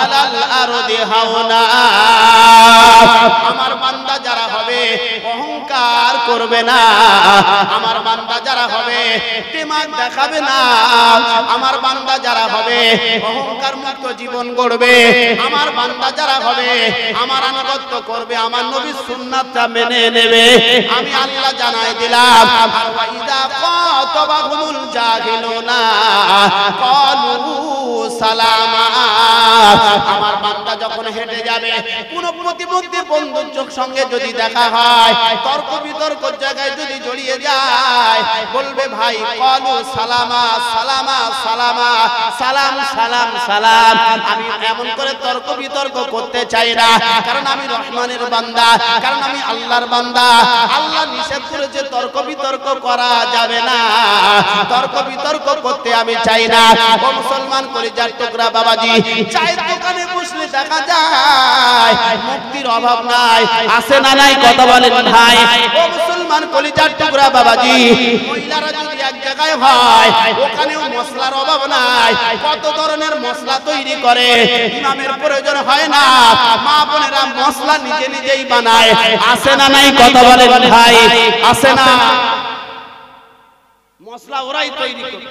আলাল আরদি হাওনা, আমার বান্দা যারা হবে অহংকার করবে না, আমার বান্দা যারা হবে দিমাগ দেখাবে না, আমার বান্দা যারা হবে অহংকার মুক্ত জীবন গড়বে, আমার বান্দা যারা হবে আমার আনুগত্য করবে, আমার নবীর সুন্নাতটা মেনে নেবে, আমি আল্লাহ জানাই দিলাম। আর ওয়াইদা কাতাবাহুমুল জাহিলুনা ক্বালু সালামা, আমার বান্দা যখন হেঁটে যাবে কোন প্রতিবন্ধী বন্ধুর সঙ্গে যদি দেখা হয়, তর্ক বিতর্ক জায়গায় যদি জড়িয়ে যায়, বলবে ভাই ক্বালু সালামা সালামা সালামা, সালাম সালাম সালাম। আমি এমন করে তর্ক বিতর্ক করতে চাই না, কারণ আমি রহমানের বান্দা, কারণ আমি আল্লাহর বান্দা। আল্লাহ নিষেধ করেছে তর্ক বিতর্ক করা যাবে না, তর্ক বিতর্ক করতে আমি চাই না। ও মুসলমান কলিজার টুকরা বাবাজি, চায়ের দোকানে বসলে দেখা যায় মুক্তির অভাব নাই, আছে না নাই কথা বলেন ভাই। ও মুসলমান কলিজার টুকরা বাবাজি, মহিলারা যদি এক জায়গায় হয় ওখানেও মশলার অভাব নাই, কত ধরনের মশলা তৈরি করে, ইমামের প্রয়োজন হয় না, মা বোনেরা মশলা নিজে নিজেই বানায়, আছে না নাই কথা বলেন ভাই, আছে না, মশলা ওরাই তৈরি করে।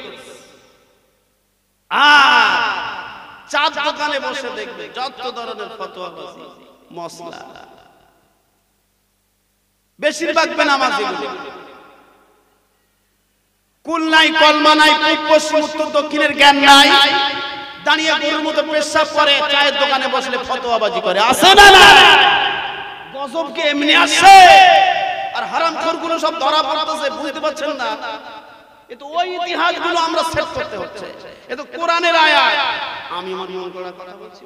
আর চার দোকানে বসে দেখবে যত ধরনের ফতোয়াবাজি মশলা, বেশিরভাগ বেনামাজি, কুল নাই কলমা নাই, পূব পশ্চিম উত্তর দক্ষিণের জ্ঞান নাই, দাঁড়িয়ে গরুর মতো পেশাব করে, চায়ের দোকানে বসলে ফতোয়াবাজি করে, আছে না না? গজব কি এমনি আসে? আর হারামখোরগুলো সব ধরা পড়তেছে, বুঝতে পারছেন না? এ তো ওই ইতিহাসগুলো আমরা সেট করতে হচ্ছে, এ তো কোরআনের আয়াত, আমি আমার মন গড়া কথা বলছি,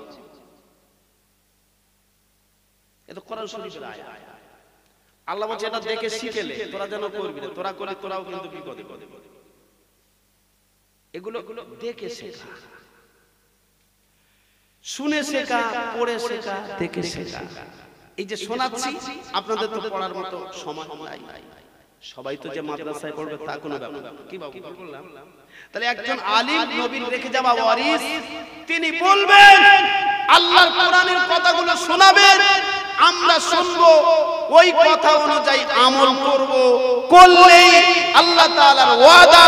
এ তো কোরআন শরীফের আয়াত। আল্লাহ বলছে এটা দেখে শিখেলে তোরা যেন করবি না, তোরা করলে তোরাও কিন্তু বিপদে পড়বি। এগুলো দেখে শেখা, শুনে শেখা, পড়ে শেখা, দেখে শেখা। এই যে শোনাচ্ছি আপনাদের তো পড়ার মতো সময় নাই, সবাই তো যে মাদ্রাসায় পড়বে তা কোনো ব্যাপার না। কি বাবু বললাম? তাহলে একজন আলিম নবীর রেখে যাওয়া ওয়ারিস, তিনি বলবেন আল্লাহর কোরআনের কথাগুলো শোনাবেন, আমরা শুনবো, ওই কথা অনুযায়ী আমল করব, করলেই আল্লাহ তাআলার ওয়াদা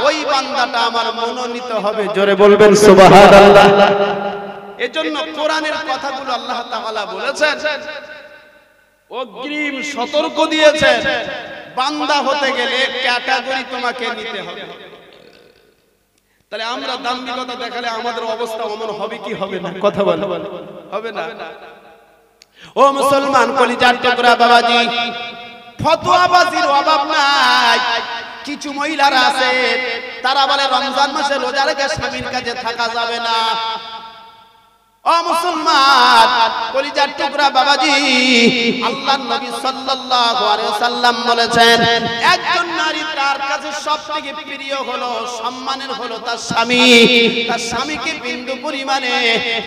ওই বান্দাটা আমার মনোনীত হবে। জোরে বলবেন সুবহানাল্লাহ। এজন্য কোরআনের কথাগুলো আল্লাহ তাআলা বলেছেন, অগ্রিম সতর্ক দিয়েছেন, বান্দা হতে গেলে ক্যাটাগরি তোমাকে নিতে হবে। তাহলে আমরা দাম্ভিকতা দেখালে আমাদের অবস্থা অমন হবে কি হবে না? কথা বলেন, হবে না? ও মুসলমান কলিজার টুকরা বাবাজি, ফতোয়াবাজির অভাব নাই। কিছু মহিলারা আছে তারা বলে রমজান মাসে রোজা রেখে স্বামীর কাছে থাকা যাবে না। ও মুসলমান কলিজার টুকরা বাবাজি, আল্লাহর নবী সাল্লাল্লাহু আলাইহি ওয়াসাল্লাম বলেছেন একজন নারী তার কাছে সবথেকে প্রিয় হলো, সম্মানের হলো তার স্বামী। তার স্বামীকে বিন্দু পরিমাণে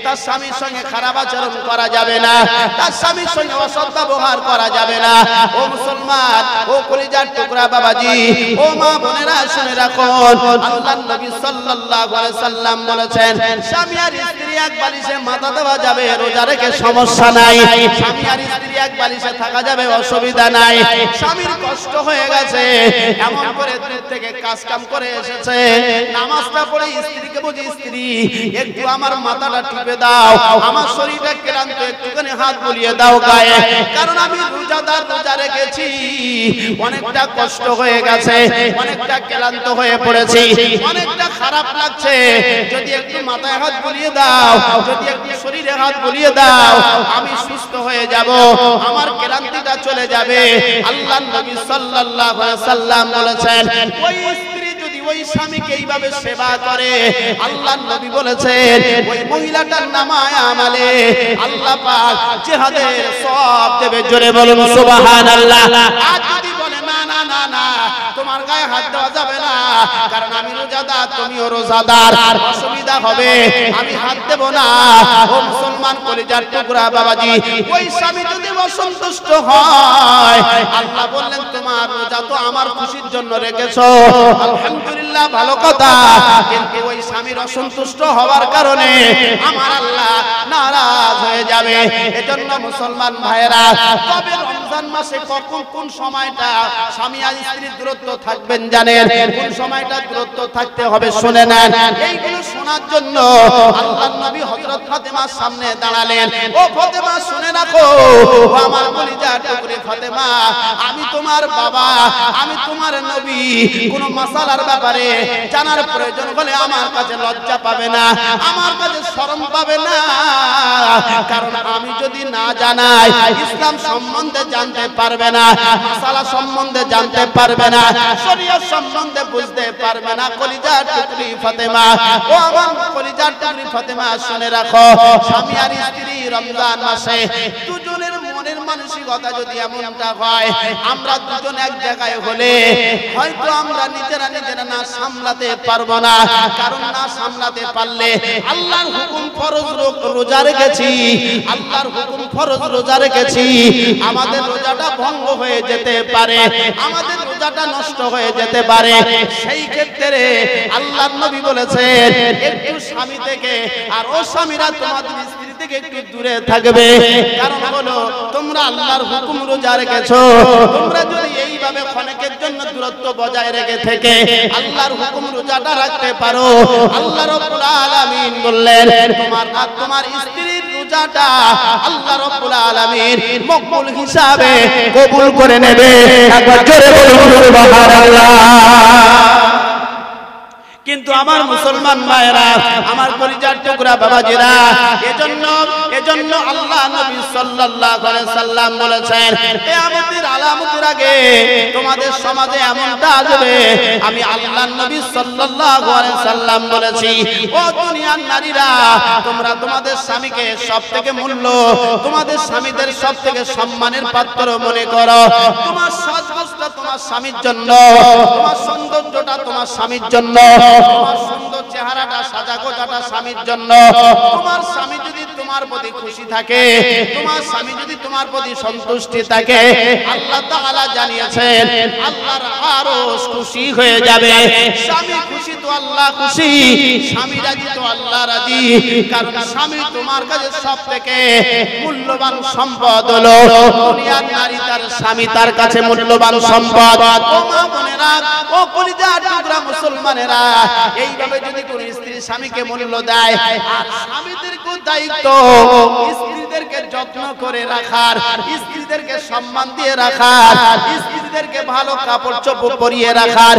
তার স্বামীর সঙ্গে খারাপ আচরণ করা যাবে না, তার স্বামীর সঙ্গে অসৎ ব্যবহার করা যাবে না। ও মুসলমান, ও কলিজার টুকরা বাবাজি, ও মা বোনেরা শুনে রাখুন, আল্লাহর নবী সাল্লাল্লাহু আলাইহি ওয়াসাল্লাম বলেছেন স্বামী আর স্ত্রী এক বালিশে মাথা দেওয়া যাবে, রোজা রেখে সমস্যা নাই। স্বামী আর স্ত্রী এক বালিশে থাকা যাবে, অসুবিধা নাই। স্বামীর কষ্ট হয়ে গেছে, এমন করে দূর থেকে কাজ কাম করে এসেছে, নামাজটা পড়ে স্ত্রীকে বুঝি, স্ত্রী একটু আমার মাথাটা টিপে দাও, আমার শরীরটা ক্লান্ত, একটুখানি হাত বুলিয়ে দাও গায়ে, কারণ আমি রোজাদার, রোজা রেখেছি, অনেকটা কষ্ট হয়ে গেছে, অনেকটা ক্লান্ত হয়ে পড়েছি, অনেকটা খারাপ লাগছে, যদি একটু মাথায় হাত বুলিয়ে দাও, যদি একটু শরীরে হাত বুলিয়ে দাও, আমি সুস্থ হয়ে যাব, আমার ক্লান্তিটা চলে যাবে। আল্লাহর নবী সাল্লাল্লাহু আলাইহি ওয়াসাল্লাম বলেছেন ওই স্ত্রী যদি ওই স্বামীকে এইভাবে সেবা করে, আল্লাহর নবী বলেছেন ওই মহিলাটার নামায় আমালে আল্লাহ পাক জিহাদের সওয়াব দেবে। জোরে বলুন সুবহানাল্লাহ। আর যদি বলে না না না না, তোমার গায়ে হাত দেওয়া যাবে না, কারণ আমি রোজাদার, তুমিও রোজাদার, অসুবিধা হবে, আমি হাত দেব না, ও মুসলমান মুসলমান কলিজার টুকরা বাবাজি, ওই স্বামী যদি অসন্তুষ্ট হয়, আল্লাহ বললেন তোমার রোজা তো আমার খুশির জন্য রেখেছো, আলহামদুলিল্লাহ ভালো কথা, কিন্তু ওই স্বামীর অসন্তুষ্ট হওয়ার কারণে আমার আল্লাহ নারাজ হয়ে যাবে। এজন্য মুসলমান ভাইরা, তবে রমজান মাসে কখন কোন সময়টা স্বামী আর স্ত্রীর দূরত্ব থাকবেন জানেন? কোন সময়টা দূরত্ব থাকতে হবে শুনে নেন। এইগুলো শোনার জন্য আল্লাহর নবী হযরত ফাতেমার সামনে দাঁড়ালেন। ও ফাতেমা শুনে রাখো, ও আমার কলিজার টুকরি ফাতেমা, আমি তোমার বাবা, আমি তোমার নবী, কোন মাসালার ব্যাপারে জানার প্রয়োজন হলে আমার কাছে লজ্জা পাবে না, আমার কাছে শরম পাবে না, কারণ আমি যদি না জানাই ইসলাম সম্বন্ধে জানতে পারবে না, মাসালা সম্বন্ধে জানতে পারবে না, শরীয়ত সম্বন্ধে বুঝতে পারবে না। কলিজার টুকরি ফাতেমা, ও আমার কলিজার টুকরি ফাতেমা শুনে রাখো, স্বামী আর স্ত্রী রমজান মাসে দুজনের মনের মানসিকতা যদি এমনটা হয়, আমরা দুজন এক জায়গায় হলে হয়তো আমরা নিজেরা না সামলাতে পারবো না, কারণ না সামলাতে পারলে আল্লাহর হুকুম ফরজ রোজা রেখেছি, আল্লাহর হুকুম ফরজ রোজা রেখেছি, আমাদের রোজাটা ভঙ্গ হয়ে যেতে পারে, আমাদের রোজাটা নষ্ট হয়ে যেতে পারে। সেই ক্ষেত্রে আল্লাহর নবী বলেছেন একটু স্বামী থেকে আর ও স্বামীরা তোমাদের স্ত্রী থেকে একটু দূরে থাকবে, কারণ হলো তোমরা আল্লাহর হুকুম রোজা রেখেছো, তোমরা যদি এইভাবে ক্ষণিকের জন্য দূরত্ব বজায় রেখে থেকে আল্লাহর হুকুম রোজাটা রাখতে পারো, আল্লাহ রাব্বুল আলামিন বললেন তোমার আর তোমার স্ত্রীর রোজাটা আল্লাহ রাব্বুল আলামিন মকবুল হিসাবে কবুল করে নেবে। একবার জোরে বলুন সুবহানাল্লাহ। কিন্তু আমার মুসলমান ভাইরা, আমার কলিজার টুকরা বাবাজিরা, এজন্য আল্লাহ নবী সাল্লাল্লাহু আলাইহি সাল্লাম বলেছেন কিয়ামতের আলামতের আগে তোমাদের সমাজে এমনটা আসবে, আমি আল্লাহর নবী সাল্লাল্লাহু আলাইহি সাল্লাম বলেছি, ও দুনিয়ার নারীরা, তোমরা তোমাদের স্বামীকে সবথেকে মূল্য, তোমাদের স্বামীদের সবথেকে সম্মানের পাত্র মনে করো, তোমার সাজগোজটা তোমার স্বামীর জন্য, তোমার সৌন্দর্যটা তোমার স্বামীর জন্য, তোমার সুন্দর চেহারাটা সাজা গোজাটা স্বামীর জন্য। তোমার স্বামী যদি তোমার প্রতি খুশি থাকে, তোমার স্বামী যদি তোমার প্রতি সন্তুষ্টি থাকে, আল্লাহ তাআলা জানিয়েছেন আল্লাহর আরশ খুশি হয়ে যাবে। স্বামী খুশি তো আল্লাহ খুশি, স্বামী রাজি তো আল্লাহ রাজি, কারণ স্বামী তোমার কাছে সবথেকে মূল্যবান সম্পদ হলো দুনিয়ার নারী, তার স্বামী তার কাছে মূল্যবান সম্পদ। ও মা বোনেরা, ও কলিজার টুকরা মুসলমানেরা, এইভাবে যদি কোন স্ত্রী স্বামীকে মূল্য দেয়, আর স্বামীদেরকে দায়িত্ব স্ত্রীদেরকে যত্ন করে রাখার, স্ত্রীদেরকে সম্মান দিয়ে রাখার, স্ত্রীদেরকে ভালো কাপড় চোপড় পরিয়ে রাখার,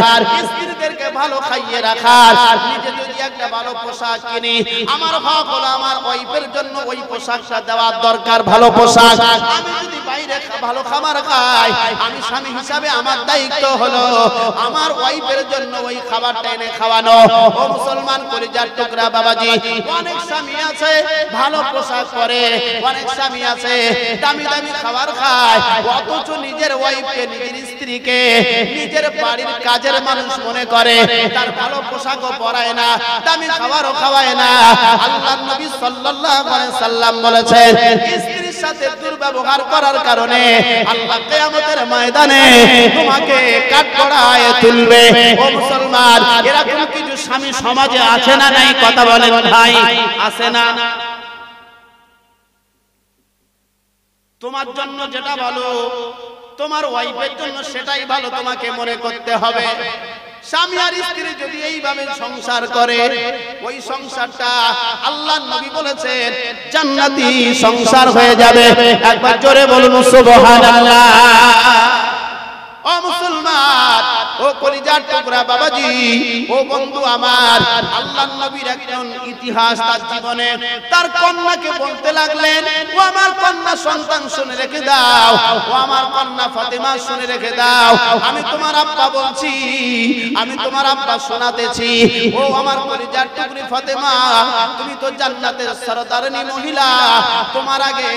স্ত্রীদেরকে ভালো খাইয়ে রাখার। নিজে যদি একটা ভালো পোশাক কিনি, আমার হক হলো আমার ওয়াইফের জন্য ওই পোশাকটা দেওয়ার দরকার, ভালো পোশাক। আমি যদি বাইরে ভালো খাবার খাই, আমি স্বামী হিসাবে আমার দায়িত্ব হলো আমার ওয়াইফের জন্য ওই খাবারটা এনে খাওয়ানো। ও মুসলমান কলিজার টুকরা বাবাজি, অনেক স্বামী আছে ভালো পোশাক পরে, অনেক স্বামী আছে দামি দামি খাবার খায়, অথচ নিজের ওয়াইফকে, নিজের স্ত্রীকে নিজের বাড়ির কাজের মানুষ মনে করে, তার ভালো পোশাকও পরায় না, দামি খাবারও খাওয়ায় না। আল্লাহর নবী সাল্লাল্লাহু আলাইহি সাল্লাম বলেছেন স্ত্রীর সাথে দুর্ব্যবহার করার কারণে আল্লাহ কিয়ামতের ময়দানে তোমাকে কাঠগড়ায় তুলবে। ও মুসলমান, এরকম কিছু স্বামী সমাজে আছে না নাই? কথা বলেন ভাই, আছে না? তোমার জন্য যেটা ভালো, তোমার ওয়াইফের জন্য সেটাই ভালো তোমাকে মনে করতে হবে। স্বামী আর স্ত্রী যদি এইভাবে সংসার করে, ওই সংসারটা আল্লাহর নবী বলেছেন জান্নাতি সংসার হয়ে যাবে। একবার জোরে বলুন সুবহানাল্লাহ। ও মুসলমান, ও কলিজার টুকরা বাবাজি, ও বন্ধু আমার, আল্লাহর নবীর একজন ইতিহাস তার জীবনে, তার কন্যাকে বলতে লাগলেন, ও আমার কন্যা সন্তান শুনে রেখে দাও, ও আমার কন্যা ফাতেমা শুনে রেখে দাও, আমি তোমার আব্বা বলছি, আমি তোমার আব্বা শোনাতেছি। ও আমার কলিজার টুকরি ফাতেমা, তুমি তো জান্নাতের সরদারনী মহিলা, তোমার আগে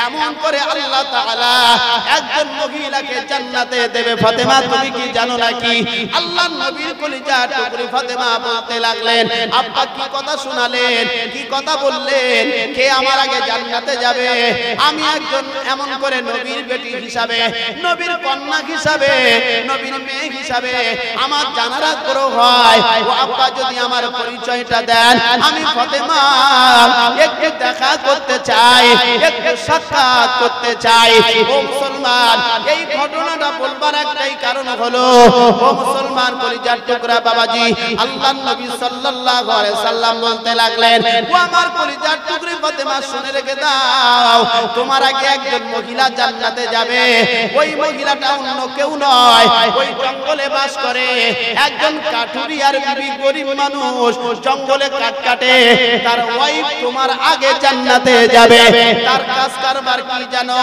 এমন করে আল্লাহ তাআলা একজন মহিলাকে জান্নাতে দেবে। ফাতেমা, তুমি কি জানো না নাকি? আল্লাহর নবীর কলিজা টুকরি ফাতেমা বলতে লাগলেন, আব্বা কি কথা শোনালেন, কি কথা বললেন, কে আমার আগে জান্নাতে যাবে? আমি একজন এমন করে নবীর বেটি হিসাবে, নবীর কন্যা হিসাবে, নবীর মেয়ে হিসাবে আমার জানার আগ্রহ হয়। ও আব্বা যদি আমার পরিচয়টা দেন, আমি ফাতেমা একটু দেখা করতে চাই, একটু সাক্ষাৎ করতে চাই। ও মুসলমান, এই ঘটনাটা বলবার একটাই কারণ হলো, ও মুসলমান কলিজার টুকরা বাবাজি, আল্লাহর নবী সাল্লাল্লাহু আলাইহি সাল্লাম বলতে লাগলেন, ও আমার কলিজার টুকরি ফাতেমা শুনে রেখে দাও, তোমার আগে একজন মহিলা জান্নাতে যাবে। ওই মহিলাটা অন্য কেউ নয়, ওই জঙ্গলে বাস করে একজন কাঠুরিয়ার বিবি, গরিব মানুষ, জঙ্গলে কাঠ কাটে, তার ওয়াইফ তোমার আগে জান্নাতে যাবে। তার কাজ কারবার কি জানো?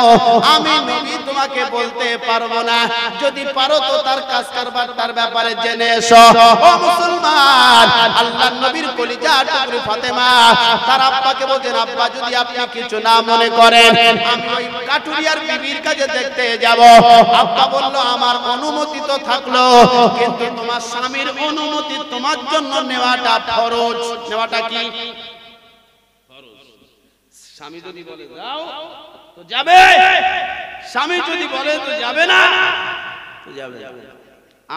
আমি নবী তোমাকে বলতে পারবো না, যদি পারো তো তার কাজ কারবার তার ব্যাপারে জেনে এসো। ও মুসলমান, আল্লাহর নবীর কলিজা টুকরি ফাতেমা তার আব্বাকে বলতেন, আব্বা যদি আপনি কিছু না মনে করেন, আমি ওই কাঠুরিয়ার বিবির কাছে দেখতে যাব। আব্বা বলল, আমার অনুমতি তো থাকলো, কিন্তু তোমার স্বামীর অনুমতি তোমার জন্য নেওয়াটা ফরজ। নেওয়াটা কি ফরজ? স্বামী যদি বলে যাও তো যাবে, স্বামী যদি বলে তো যাবে না তো যাবে।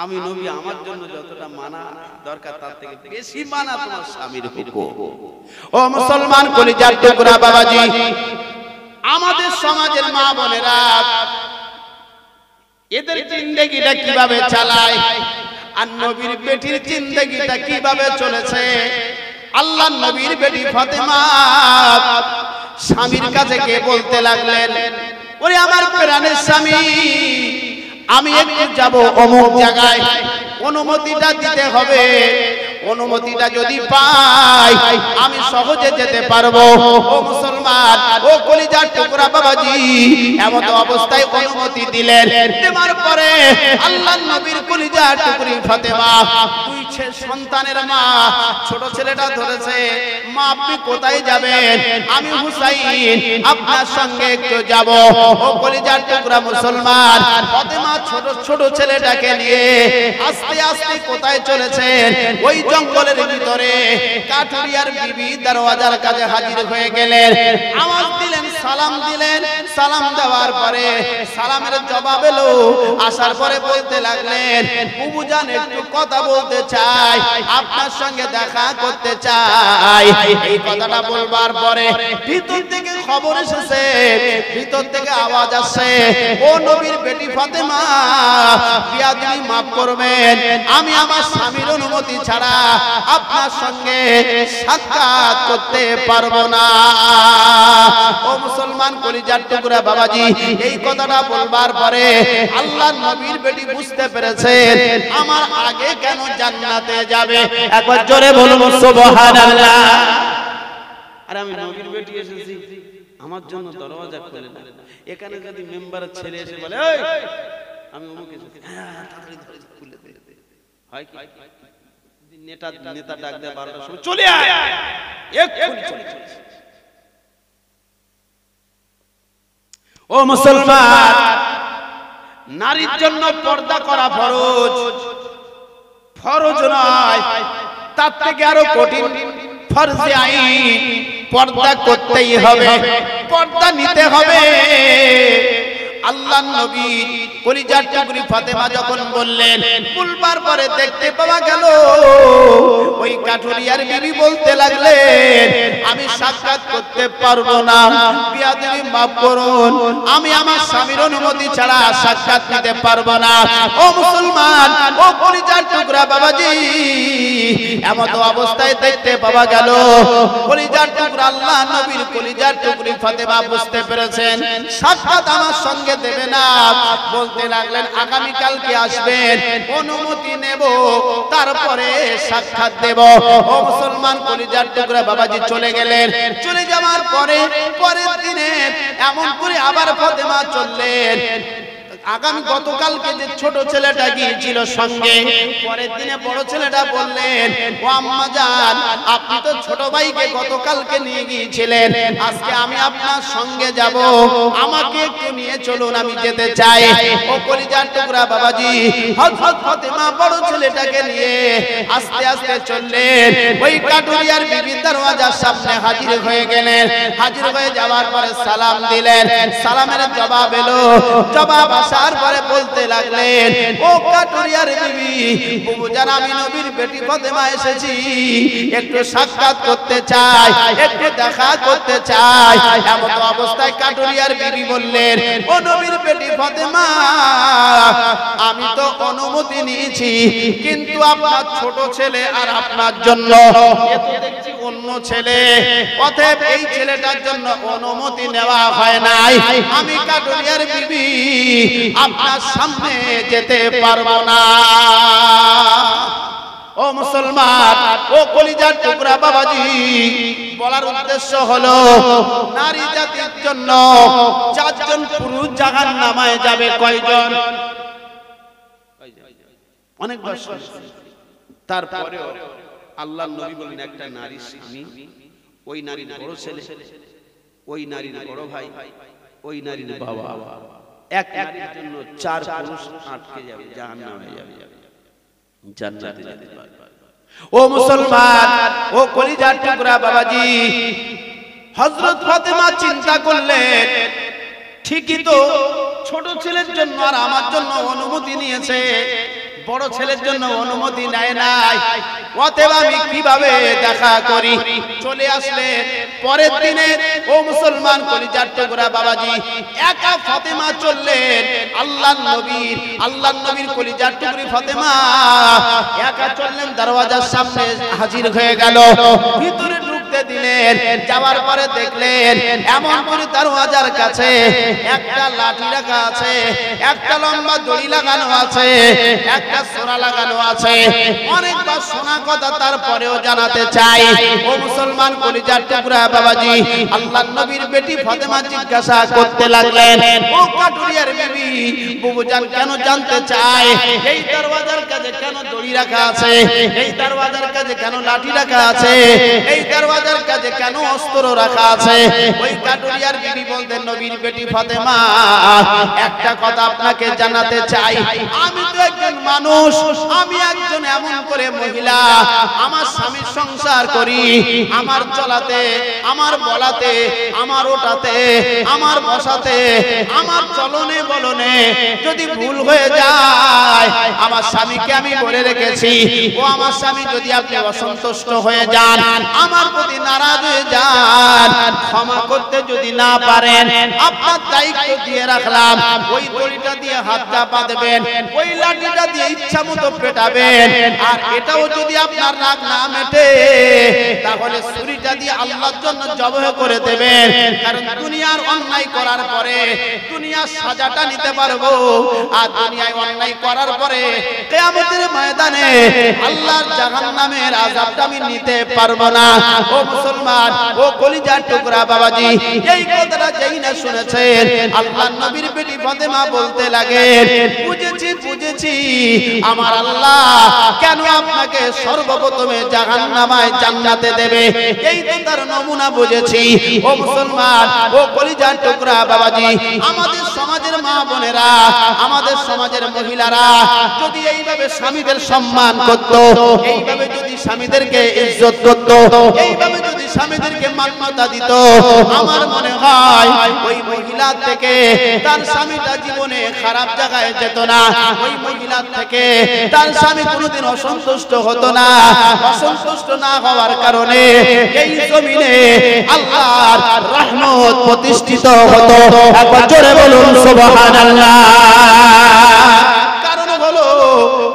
আমি নবী আমার জন্য যতটা মানা দরকার তার থেকে বেশি মানা তোমার স্বামীর হুকুম। ও মুসলমান কলিজার টুকরা বাবাজি, আমাদের সমাজের মা বোনেরা এদের জিন্দেগিটা কিভাবে চালায়, আর নবীর বেটির জিন্দেগিটা কিভাবে চলেছে। আল্লাহর নবীর বেটি ফাতেমা স্বামীর কাছে গিয়ে বলতে লাগলেন, ওরে আমার প্রাণের স্বামী, আমি একটু যাব অমুক জায়গায়, অনুমতিটা দিতে হবে। অনুমতিটা যদি পাই আমি সহজে যেতে পারবো। ও মুসলমান, ও কলিজার টুকরা বাবাজি, এমন অবস্থায় অনুমতি দিলেন। দেওয়ার পরে আল্লাহর নবীর কলিজার টুকরি ফাতেমা, দুই সন্তানের মা, ছোট ছেলেটা ধরেছে, মা আপনি কোথায় যাবেন? আমি হুসাইন আপনার সঙ্গে একটু যাব। ও কলিজার টুকরা মুসলমান, ফাতেমা ছোট ছোট ছেলেটাকে নিয়ে আস্তে আস্তে কোথায় চলেছেন? ওই জঙ্গলের ভিতরে কাঠুরিয়ার বিবি দরওয়াজার কাছে হাজির হয়ে গেলেন। আওয়াজ দিলেন, সালাম দিলেন। সালাম দেওয়ার পরে সালামের জবাব এলো। আসার পরে বলতে লাগলেন, বুবুজান একটু কথা বলতে চাই, আপনার সঙ্গে দেখা করতে চাই। এই কথাটা বলবার পরে ভিতর থেকে খবর এসেছে, ভিতর থেকে আওয়াজ আসছে, ও নবীর বেটি ফাতেমা, বিয়াদবি মাফ করবেন, আমি আমার স্বামীর অনুমতি ছাড়া আপনার সঙ্গে সাক্ষাৎ করতে পারবো না। ও মুসলমান কলিজার টুকরা বাবাজি, এই কথাটা বলবার পরে আল্লাহর নবীর বেটি বুঝতে পেরেছেন আমার আগে কেন জান্নাতে যাবে। একবার জোরে বলুন সুবহানাল্লাহ। আর আমি নবীর বেটি এসেছি, আমার জন্য দরওয়াজা খুলে না। এখানে যদি মেম্বারের ছেলে এসে বলে, এই আমি অমুক এসেছি, হ্যাঁ তাড়াতাড়ি খুলে দে, হয় কি? নেতা নেতা ডাক দেয় 12টার সময়, চলে আয়, এক্ষুনি চলে। ও মুসলমান, নারীর জন্য পর্দা করা ফরজ। ফরজ নয়, তার থেকে আরো কঠিন ফরজে আইন। পর্দা করতেই হবে, পর্দা নিতে হবে। আল্লাহর নবী কলিজার টুকরি ফাতেমা যখন বললেন, বলবার পরে দেখতে পাওয়া গেল ওই কাঠুরিয়ার বিবি বলতে লাগলেন, আমি সাক্ষাৎ করতে পারবো না, বিয়াদবি মাফ করুন, আমি আমার স্বামীর অনুমতি ছাড়া সাক্ষাৎ নিতে পারবো না। ও মুসলমান, ও কলিজার টুকরা বাবাজি, এমন অবস্থায় দেখতে পাওয়া গেল কলিজার টুকরা আল্লাহ নবীর কলিজার টুকরি ফাতেমা বুঝতে পেরেছেন সাক্ষাৎ আমার সঙ্গে দেবে না। বলতে লাগলেন, আগামী কালকে আসবেন, অনুমতি নেব, তারপরে সাক্ষাৎ দেব। ও মুসলমান কলিজার টুকরা বাবাজি চলে গেলেন। চলে যাওয়ার পরে পরের দিনে এমন করে আবার ফাতেমা চললেন। আগামী গতকালকে যে ছোট ছেলেটা গিয়েছিল সঙ্গে, পরের দিনে বড় ছেলেটা বললেন, ও আম্মা জান, আপনি তো ছোট ভাইকে গতকালকে নিয়ে গিয়েছিলেন, আজকে আমি আপনার সঙ্গে যাব, আমাকে একটু নিয়ে চলুন, আমি যেতে চাই। ও কলিজার টুকরা বাবাজি, হযরত ফাতেমা বড় ছেলেটাকে নিয়ে আস্তে আস্তে চললেন। ওই কাটুরিয়ার বিবি দরওয়াজার সামনে হাজির হয়ে গেলেন। হাজির হয়ে যাওয়ার পরে সালাম দিলেন। সালামের জবাব এলো। জবাব আসার পরে বলতে লাগলেন, ও কাটুরিয়ার বিবি, বুবু জান, আমি নবীর বেটি ফাতেমা এসেছি, একটু সাক্ষাৎ করতে চাই, একটু দেখা করতে চাই। এমন অবস্থায় কাটুরিয়ার বিবি বললেন, ও নবীর বেটি ফাতেমা, আমি তো অনুমতি নিয়েছি, কিন্তু আপনার ছোট ছেলে আর আপনার জন্য দেখছি অন্য ছেলে, অতএব এই ছেলেটার জন্য অনুমতি নেওয়া হয় নাই। আমি কাটুরিয়ার বিবি আপনার সামনে যেতে পারবো না। ও মুসলমান, ও কলিজার টুকরা বাবাজি, বলার উদ্দেশ্য হলো নারী জাতির জন্য 4 জন পুরুষ জাহান্নামে যাবে। কয়জন? অনেকবার শুনেছি। তারপরেও আল্লাহর নবী বলেন, একটা নারীর স্বামী, ওই নারীর বড় ছেলে, ওই নারীর বড় ভাই, ওই নারীর বাবা, এক নারীর জন্য 4 পুরুষ আটকে যাবে, জাহান্নামে যাবে, জান্নাতে যেতে পারবে। ও মুসলমান, ও কলিজার টুকরা বাবাজি, হযরত ফাতেমা চিন্তা করলেন, ঠিকই তো, ছোট ছেলের জন্য আর আমার জন্য অনুমতি নিয়েছে, বড় ছেলের জন্য অনুমতি নেয় নাই, অতএব আমি কিভাবে দেখা করি? চলে আসলেন পরের দিনে। ও মুসলমান, কলিজার টুকরা বাবাজি, একা ফাতেমা চললেন আল্লাহর নবীর কলিজার টুকরি ফাতেমা একা চললেন, দরওয়াজার সামনে হাজির হয়ে গেল। ভিতরে ঢুকতে দিলেন। যাওয়ার পরে দেখলেন এমন করে দরওয়াজার কাছে একটা লাঠি রাখা আছে, একটা লম্বা দড়ি লাগানো আছে, একটা সোনা লাগানো আছে। অনেকবার শোনা কথা, তারপরেও জানাতে চাই। ও মুসলমান, কলিজার টুকরা বাবাজি, আল্লাহর নবীর বেটি ফাতেমা জিজ্ঞাসা করতে লাগলেন, ও কাটুরিয়ার বিবি, বুবু জান কেন জানতে চায় এই দরওয়াজার কাছে কেন দড়ি রাখা আছে, এই দরওয়াজার কাছে কেন লাঠি রাখা আছে, এই দরওয়াজার কাছে কেন অস্ত্র রাখা আছে? ওই কাটুরিয়ার বিবি বলতেন, নবীর বেটি ফাতেমা, একটা কথা আপনাকে জানাতে চাই, আমি তো একজন মানুষ, আমি একজন এমন করে মহিলা, আমার স্বামীর সংসার করি, আমার চলাতে, আমার বলাতে, আমার ওটাতে, আমার বসাতে, আমার চলনে বলনে যদি ভুল হয়ে যায়, আমার স্বামীকে আমি বলে রেখেছি, ও আমার স্বামী যদি আপনি অসন্তুষ্ট হয়ে যান, আমার প্রতি নারাজ হয়ে যান, ক্ষমা করতে যদি না পারেন, আপনার দায়িত্ব দিয়ে রাখলাম, ওই দড়িটা দিয়ে হাতটা বাঁধবেন, ওই লাঠিটা দিয়ে ইচ্ছা মতো পেটাবেন, আর এটাও যদি আপনার রাগ না মেটে, তাহলে ছুরিটা দিয়ে আল্লাহর জন্য জবাহ করে দেবেন। কারণ দুনিয়ার অন্যায় করার পরে দুনিয়ার সাজাটা নিতে পারবো, আর দুনিয়ায় অন্যায় করার পরে কিয়ামতের ময়দানে আল্লাহর জাহান্নামের আযাবটা আমি নিতে পারবো না। ও মুসলমান, ও কলিজার টুকরা বাবাজি, এই কথাটা যেই না শুনেছেন, আল্লাহর নবীর বেটি ফাতেমা বলতে লাগেন, বুঝেছি আমার আল্লাহ কেন আপনাকে সর্বপ্রথমে জাহান্নামায় জান্নাতে দেবে, এই তো তার নমুনা বুঝেছি। ও মুসলমান, ও কলিজার টুকরা বাবাজি, আমাদের সমাজের মা বোনেরা, আমাদের সমাজের মহিলারা যদি এইভাবে স্বামীদের সম্মান করত, এইভাবে যদি স্বামীদেরকে ইজ্জত করত, এইভাবে যদি স্বামীদেরকে মান্যতা দিত, আমার মনে হয় ওই মহিলা থেকে তার স্বামীটা জীবনে খারাপ জায়গায় যেত না, ওই মহিলা থেকে তার স্বামী কোনোদিন অসন্তুষ্ট হতো না। অসন্তুষ্ট না হওয়ার কারণে এই জমিনে আল্লাহর রহমত প্রতিষ্ঠিত হতো। একবার জোরে বলুন সুবহানাল্লাহ। কারণ হলো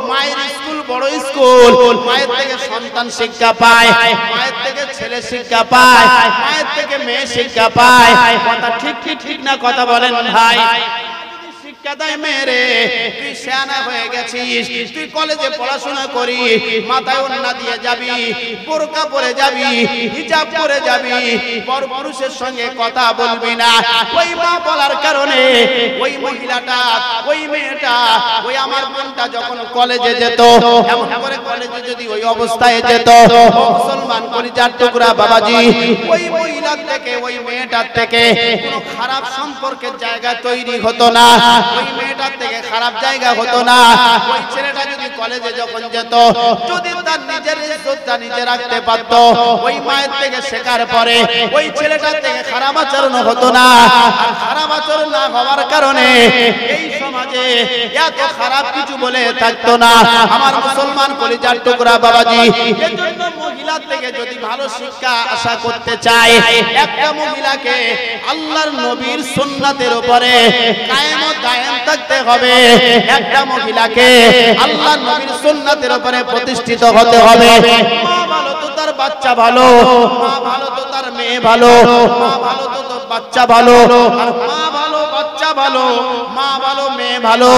মায়ের স্কুল বড় স্কুল, মায়ের থেকে সন্তান শিক্ষা পায়, মায়ের থেকে ছেলে শিক্ষা পায়, মায়ের থেকে মেয়ে শিক্ষা পায়। কথা ঠিক না কথা বলেন ভাই? শিক্ষা দেয় মেরে তুই শানা হয়ে গেছিস, তুই কলেজে পড়াশোনা করি, মাথায় ওড়না দিয়ে যাবি, বোরকা পরে যাবি, হিজাব পরে যাবি, পরপুরুষের সঙ্গে কথা বলবি না। ওই মা বলার কারণে ওই মহিলাটা, ওই মেয়েটা, ওই আমার বোনটা যখন কলেজে যেত, এমন করে কলেজে যদি ওই অবস্থায় যেত, মুসলমান কলিজার টুকরা বাবাজি, ওই মহিলার থেকে, ওই মেয়েটার থেকে কোনো খারাপ সম্পর্কের জায়গা তৈরি হতো না, ওই মেয়েটার থেকে খারাপ জায়গা হতো না। ওই ছেলেটা যদি কলেজে যখন যেত, যদি তার নিজের ইজ্জতটা নিজে রাখতে পারত, ওই মায়ের থেকে শেখার পরে ওই ছেলেটার থেকে খারাপ আচরণ হতো না। আর খারাপ আচরণ না হওয়ার কারণে এই সমাজে এত খারাপ কিছু বলে থাকতো না। আমার মুসলমান কলিজার টুকরা বাবাজি, এজন্য মহিলার থেকে যদি ভালো শিক্ষা আশা করতে চায়, একটা মহিলাকে আল্লাহর নবীর সুন্নাতের উপরে কায়েম ও দায়েম থাকতে হবে। একটা মহিলাকে আল্লাহর নবীর সুন্নাতের উপরে প্রতিষ্ঠিত হতে হবে। মা ভালো তো তার বাচ্চা ভালো, মা ভালো তো তার মেয়ে ভালো, মা ভালো তো তার বাচ্চা ভালো, আর মা ভালো বাচ্চা ভালো, মা ভালো মেয়ে ভালো,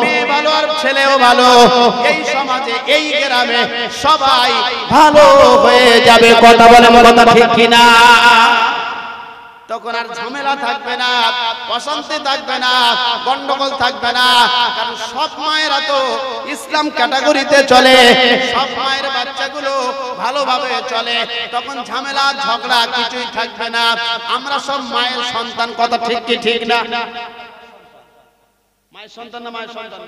মেয়ে ভালো আর ছেলেও ভালো। এই সমাজে, এই গ্রামে সবাই ভালো হয়ে যাবে। কথা বলেন, কথা ঠিক কিনা? তখন আর ঝামেলা থাকবে না, অশান্তি থাকবে না, গন্ডগোল থাকবে না। কারণ সব মায়েরা তো ইসলাম ক্যাটাগরিতে চলে, সব মায়ের বাচ্চাগুলো ভালোভাবে চলে, তখন ঝামেলা ঝগড়া কিছুই থাকবে না। আমরা সব মায়ের সন্তান, কথা ঠিক কি ঠিক না? মায়ের সন্তান না মায়ের সন্তান?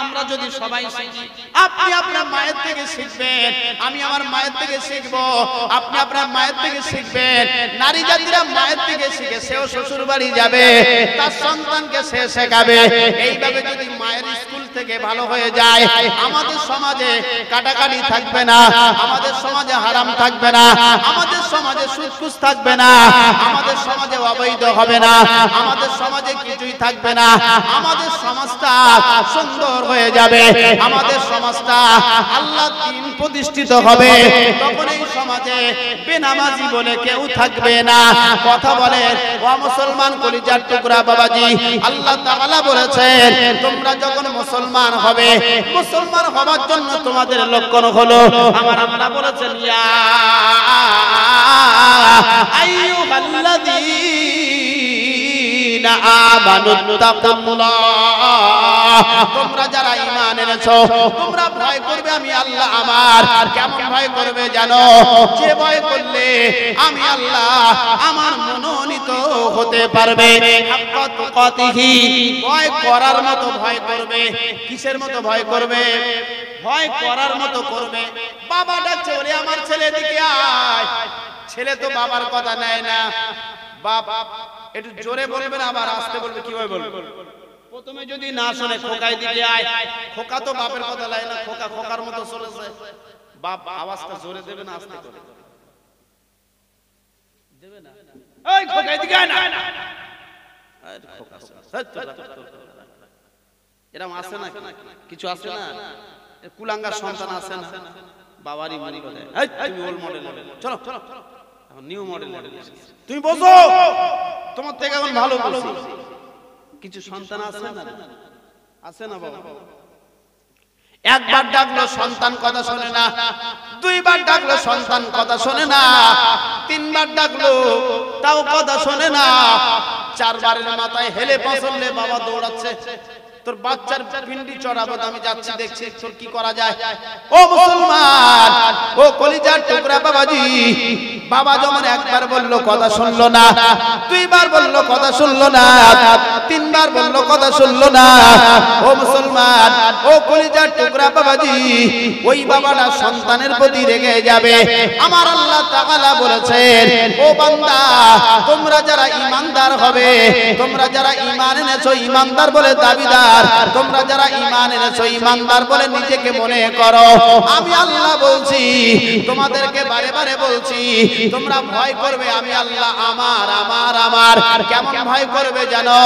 আমরা যদি সবাই শিখি, আপনি আপনার মায়ের থেকে শিখবেন, আমি আমার মায়ের থেকে শিখবো, আপনি আপনার মায়ের থেকে শিখবেন। নারী জাতিরা মায়ের থেকে শিখে সেও শ্বশুর বাড়ি যাবে, তার সন্তানকে সে শেখাবে। এইভাবে যদি মায়ের স্কুল থেকে ভালো হয়ে যায়, আমাদের সমাজে কাটাকাটি থাকবে না, আমাদের সমাজে হারাম থাকবে না, আমাদের সমাজে সুদকুস থাকবে না, আমাদের সমাজে অবৈধ হবে না, আমাদের সমাজে কিছুই থাকবে না। আমাদের সমাজটা সুন্দর হয়ে যাবে, আমাদের সমাজটা আল্লাহর দ্বীন প্রতিষ্ঠিত হবে। তখন এই সমাজে বেনামাজি বলে কেউ থাকবে না। কথা বলে ও মুসলমান কলিজার টুকরা বাবাজি, আল্লাহ তাআলা বলেছেন তোমরা যখন মুসলমান হবে, মুসলমান হওয়ার জন্য তোমাদের লক্ষণ হলো, আমার আল্লাহ বলেছেন ইয়া আইয়ুহাল্লাযীনা আমানুত্তাকুল্লাহ, তোমরা যারা ঈমান এনেছো তোমরা ভয় করবে আমি আল্লাহ আমার। কেমন ভয় করবে জানো? যে ভয় করলে আমি আল্লাহ আমার মনোনীত হতে পারবে। হাক্কা তুকাতিহি, ভয় করার মতো ভয় করবে। কিসের মতো ভয় করবে? ভয় করার মতো করবে। বাবা ডাকছে, ওরে আমার ছেলে দিকে আয়। ছেলে তো বাবার কথা নেয় না। বাবা একটু জোরে বলবে না, আবার আস্তে বলবে, কিভাবে বলবে? প্রথমে যদি না শুনে খোকায় দিকে আয়, খোকা তো বাপের কথা লাই না, খোকা খোকার মতো চলেছে। বাপ আওয়াজটা জোরে দেবে না আস্তে করে দেবে না? এই খোকায় দিকে আয় না, আরে খোকা এরকম আছে না? কিছু আছে না? কুলাঙ্গার সন্তান আছে না? বাবারই মনে করে এই তুমি ওল্ড মডেল, চলো চলো এখন নিউ মডেল, তুমি বোঝো তোমার থেকে এখন ভালো বলছি। কিছু সন্তান আছে না? আছে না বাবা? একবার ডাকলো সন্তান কথা শোনে না, দুইবার ডাকলো সন্তান কথা শোনে না, তিনবার ডাকলো তাও কথা শোনে না, চারবারের মাথায় হেলে পছলে বাবা দৌড়াচ্ছে, তোর বাচ্চার ভিন্ডি চড়াবো, আমি যাচ্ছি দেখছি তোর কি করা যায়। ও মুসলমান, ও কলিজার টুকরা বাবাজি, বাবা যেমন একবার বললো কথা শুনলো না, দুইবার বললো কথা শুনলো না, তিনবার বললো কথা শুনলো না। ও মুসলমান, ও কলিজার টুকরা বাবাজি, ওই বাবাটা সন্তানের প্রতি রেগে যাবে। আমার আল্লাহ তাআলা বলেছেন, ও বান্দা তোমরা যারা ঈমানদার হবে, তোমরা যারা ঈমান এনেছো, ঈমানদার বলে দাবিদার, খবরদার তোমরা যারা ঈমান এনেছো ঈমানদার বলে নিজেকে মনে করো আমি আল্লাহ বলছি তোমাদেরকে বারে বারে বলছি তোমরা ভয় করবে আমি আল্লাহ আমার আমার আমার কেমন ভয় করবে জানো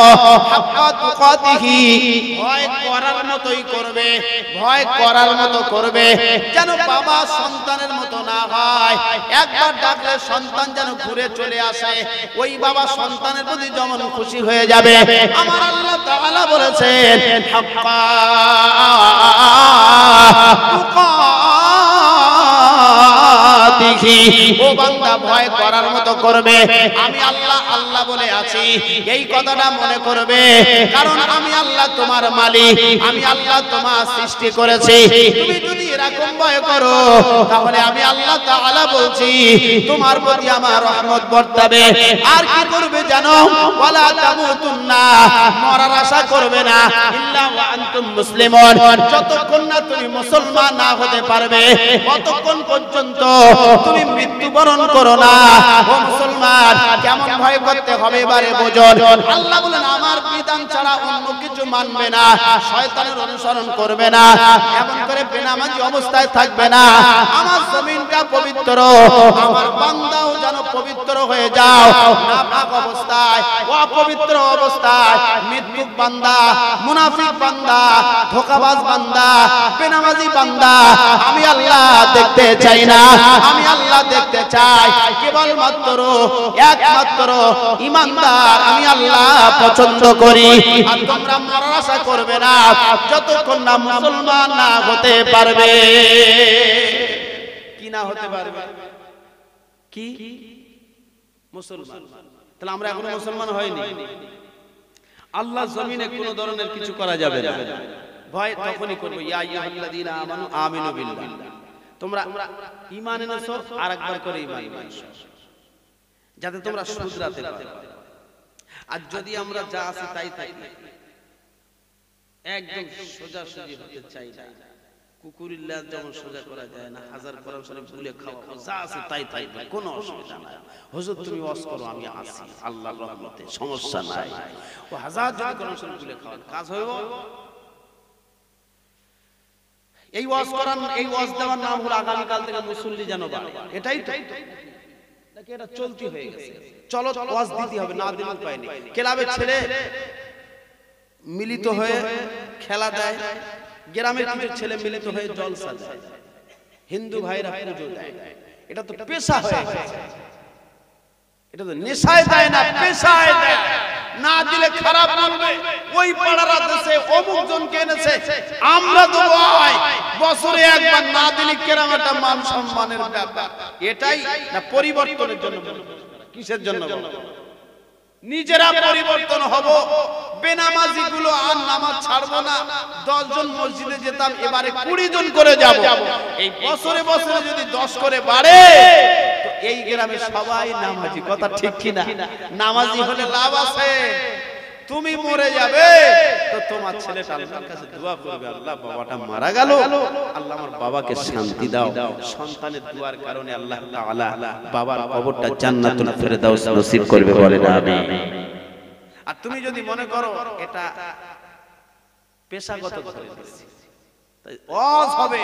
হাক্কা তুকাতিহি ভয় করার মতোই করবে ভয় করার মতো করবে যেন বাবা সন্তানের মতো না হয় একবার ডাকলে সন্তান যেন ঘুরে চলে আসে ওই বাবা সন্তানের প্রতি যেমন খুশি হয়ে যাবে আমার আল্লাহ তাআলা বলেছেন হাক্কা তুকাতিহি ও বান্দা ভয় করার মতো করবে আমি আল্লাহ আল্লাহ বলে আছি এই কথাটা মনে করবে কারণ আমি আল্লাহ তোমার মালিক আমি আল্লাহ তোমার সৃষ্টি করেছি তুমি যদি এরকম ভয় করো তাহলে আমি আল্লাহ তাআলা বলছি তোমার প্রতি আমার রহমত বর্তাবে আর কি করবে জানো ওয়ালা তামুতুন্না মরার আশা করবে না ইল্লা ওয়া আনতুম মুসলিমুন যতক্ষণ না তুমি মুসলমান না হতে পারবে ততক্ষণ পর্যন্ত তুমি মৃত্যুবরণ করো না ও মুসলমান কেমন ভয় করতে হবে এবারে বোঝো আল্লাহ বলেন আমার বিধান ছাড়া অন্য কিছু মানবে না শয়তানের অনুসরণ করবে না এমন করে বেনামাজি অবস্থায় থাকবে না আমার জমিনটা পবিত্র আমার বান্দাও যেন পবিত্র হয়ে যাও নাপাক অবস্থায় অপবিত্র অবস্থায় মৃত্যুক বান্দা মুনাফিক বান্দা ধোঁকাবাজ বান্দা বেনামাজি বান্দা আমি আল্লাহ দেখতে চাই না আমি আল্লাহ দেখতে চাই কেবলমাত্র একমাত্র ঈমানদার আমি আল্লাহ পছন্দ করি আর তোমরা মরার আশা করবে না যতক্ষণ না মুসলমান না হতে পারবে কি না হতে পারবে কি মুসলমান তাহলে আমরা এখনো মুসলমান হয়নি আল্লাহ জমিনে কোনো ধরনের কিছু করা যাবে না ভয় তখনই করবে ইয়া আইয়ুহাল্লাযীনা আমানু আমিনু বিল্লাহ তোমরা ঈমান এনেছো আরেকবার করে ঈমান এনেছো যাতে তোমরা শুধরাতে পারো আর যদি আমরা যা আছে তাই তাই একদম সোজা সুজি হতে চাই না কুকুরের লেজ যেমন সোজা করা যায় না হাজার কোরআন শরীফ ভুলে খাওয়া যা আছে তাই তাই কোনো অসুবিধা নাই হুজুর তুমি ওয়াজ করো আমি আসি আল্লাহর রহমতে সমস্যা নাই ও হাজার যদি কোরআন শরীফ ভুলে খাওয়ার কাজ হইব এই ওয়াজ করার এই ওয়াজ দেওয়ার নাম হলো আগামী কাল থেকে মুসল্লি যেন বাড়ে এটাই তো নাকি এটা চলতি হয়ে গেছে চলো ওয়াজ দিতে হবে না দিলে উপায় নেই ক্লাবের ছেলে মিলিত হয়ে খেলা দেয় গ্রামের কিছু ছেলে মিলিত হয়ে জলসা দেয় হিন্দু ভাইরা পুজো দেয় এটা তো পেশা হয়ে গেছে এটা তো নেশায় দেয় না পেশায় দেয় না দিলে খারাপ বলবে ওই পাড়ার দেশে অমুক জনকে এনেছে আমরা তো ভাই বছরে একবার না দিলে কেরাম একটা মান সম্মানের ব্যাপার এটাই না পরিবর্তনের জন্য কিসের জন্য নিজেরা পরিবর্তন হব বেনামাজি গুলো আর নামাজ ছাড়বো না 10 জন মসজিদে যেতাম এবারে 20 জন করে যাব এই বছরে বছরে যদি 10 করে বাড়ে তো এই গ্রামে সবাই নামাজি কথা ঠিক কি না নামাজি হলে লাভ আছে তুমি মরে যাবে তো তোমার ছেলেটা আল্লাহর কাছে দোয়া করবে আল্লাহ বাবাটা মারা গেল আল্লাহ আমার বাবাকে শান্তি দাও সন্তানের দোয়ার কারণে আল্লাহ তাআলা বাবার কবরটা জান্নাতুল ফেরদাউস নসিব করবে বলেন আমিন আর তুমি যদি মনে করো এটা পেশাগত ধরে নিয়েছি তাই ওয়াজ হবে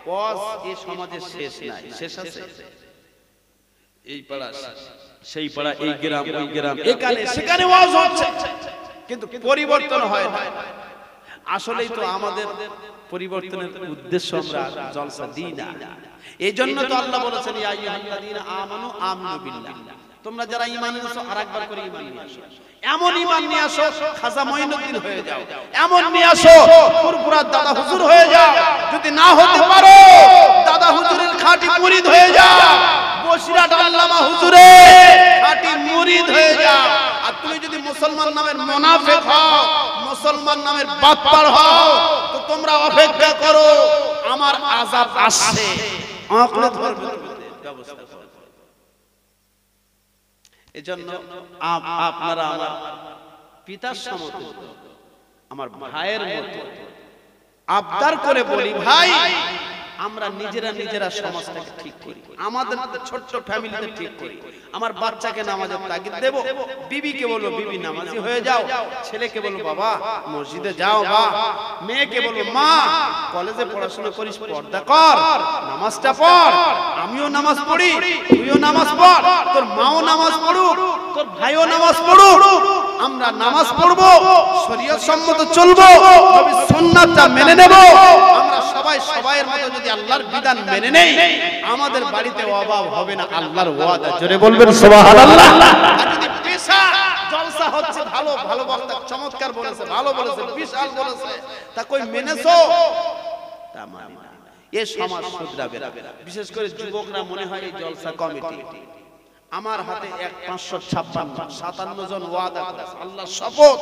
ওয়াজ এই সমাজে শেষ নাই শেষ আছে এই পাড়া সেই পাড়া এই গ্রাম ওই গ্রাম এখানে সেখানে ওয়াজ হচ্ছে কিন্তু পরিবর্তন হয় না আসলেই তো আমাদের পরিবর্তনের উদ্দেশ্য আমরা জলসা দিই না এইজন্য তো আল্লাহ বলেছেন ইয়া আইয়ুহাল্লাযীনা আমানু আমিনু বিল্লাহ তোমরা যারা ঈমান এনেছো আরেকবার করে ঈমান নিয়ে আসো এমন ঈমান নিয়ে আসো খাজা মঈনুদ্দিন হয়ে যাও এমন নিয়ে আসো ফুরফুরার দাদা হুজুর হয়ে যাও যদি না হতে পারো দাদা হুজুরের খাঁটি মুরিদ হয়ে যাও বসিরহাট আল্লামা হুজুরের খাঁটি মুরিদ হয়ে যাও আর তুমি যদি মুসলমান নামের মুনাফিক হও মুসলমান নামের বাটপার হও তো তোমরা অপেক্ষা করো আমার আযাব আসছে আঁকড়ে ধরবে ব্যবস্থা করো এজন্য আপনারা আমার পিতার সমতুল্য আমার ভাইয়ের মতো আবদার করে বলি ভাই আমরা নিজেরা সমাজটাকে ঠিক করি, আমাদের ছোট্ট ফ্যামিলিতে ঠিক করি। আমার বাচ্চাকে নামাজের তাগিদ দেব, বিবিকে বলবো বিবি নামাজি হয়ে যাও, ছেলেকে বলবো বাবা মসজিদে যাও, বা মেয়েকে বলবো মা কলেজে পড়াশোনা করিস, পর্দা কর, নামাজটা পড়, আমিও নামাজ পড়ি, তুইও নামাজ পড়, তোর মাও নামাজ পড়ুক, তোর ভাইও নামাজ পড়ুক, আমরা নামাজ পড়বো, শরীয়ত সম্মত চলবো, নবীর সুন্নাতটা মেনে নেব। আমরা সবাই সবাইয়ের মতো যদি আল্লাহর বিধান মেনে নেই, আমাদের বাড়িতে অভাব হবে না, আল্লাহর ওয়াদা। জোরে বলবেন সুবহানাল্লাহ। আর যদি পেশা জলসা হচ্ছে, ভালো ভালো বক্তা চমৎকার বলেছে, ভালো বলেছে, বিশাল বলেছে, তা কই মেনেছো? তা মানি না। এই সমাজ শুধরাবে না। বিশেষ করে যুবকরা মনে হয় এই জলসা কমিটি, আমার হাতে 557 জন ওয়াদা করেছে, আল্লাহর শপথ,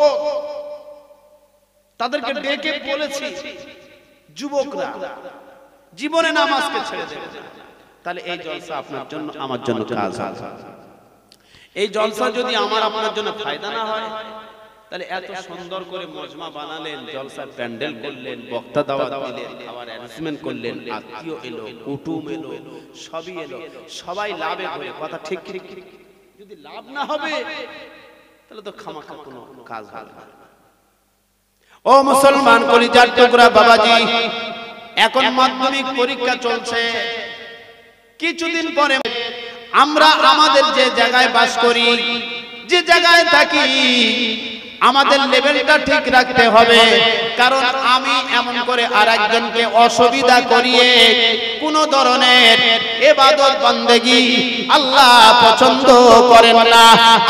তাদেরকে ডেকে বলেছি যুবকরা জীবনে নামাজকে ছেড়ে দেবে না। তাহলে এই জলসা আপনার জন্য আমার জন্য কাজ আছে। এই জলসা যদি আমার আপনার জন্য ফায়দা না হয়, তাহলে এত সুন্দর করে মজমা বানালেন, জলসার প্যান্ডেল করলেন, বক্তা দাওয়াত দিলেন, খাবার অ্যারেঞ্জমেন্ট করলেন, আত্মীয় এলো, কুটুম এলো, সবই এলো, সবাই লাভে হবে। কথা ঠিক ঠিক। যদি লাভ না হবে তাহলে তো খামাখা কোনো কাজ হবে না। ও মুসলমান কলিজার টুকরা বাবাজি, এখন মাধ্যমিক পরীক্ষা চলছে, কিছুদিন পরে আমরা আমাদের যে জায়গায় বাস করি, যে জায়গায় থাকি, আমাদের লেভেলটা ঠিক রাখতে হবে। কারণ আমি এমন করে আরেকজনকে অসুবিধা করিয়ে কোন ধরনের ইবাদত বন্দেগী আল্লাহ পছন্দ করেন না।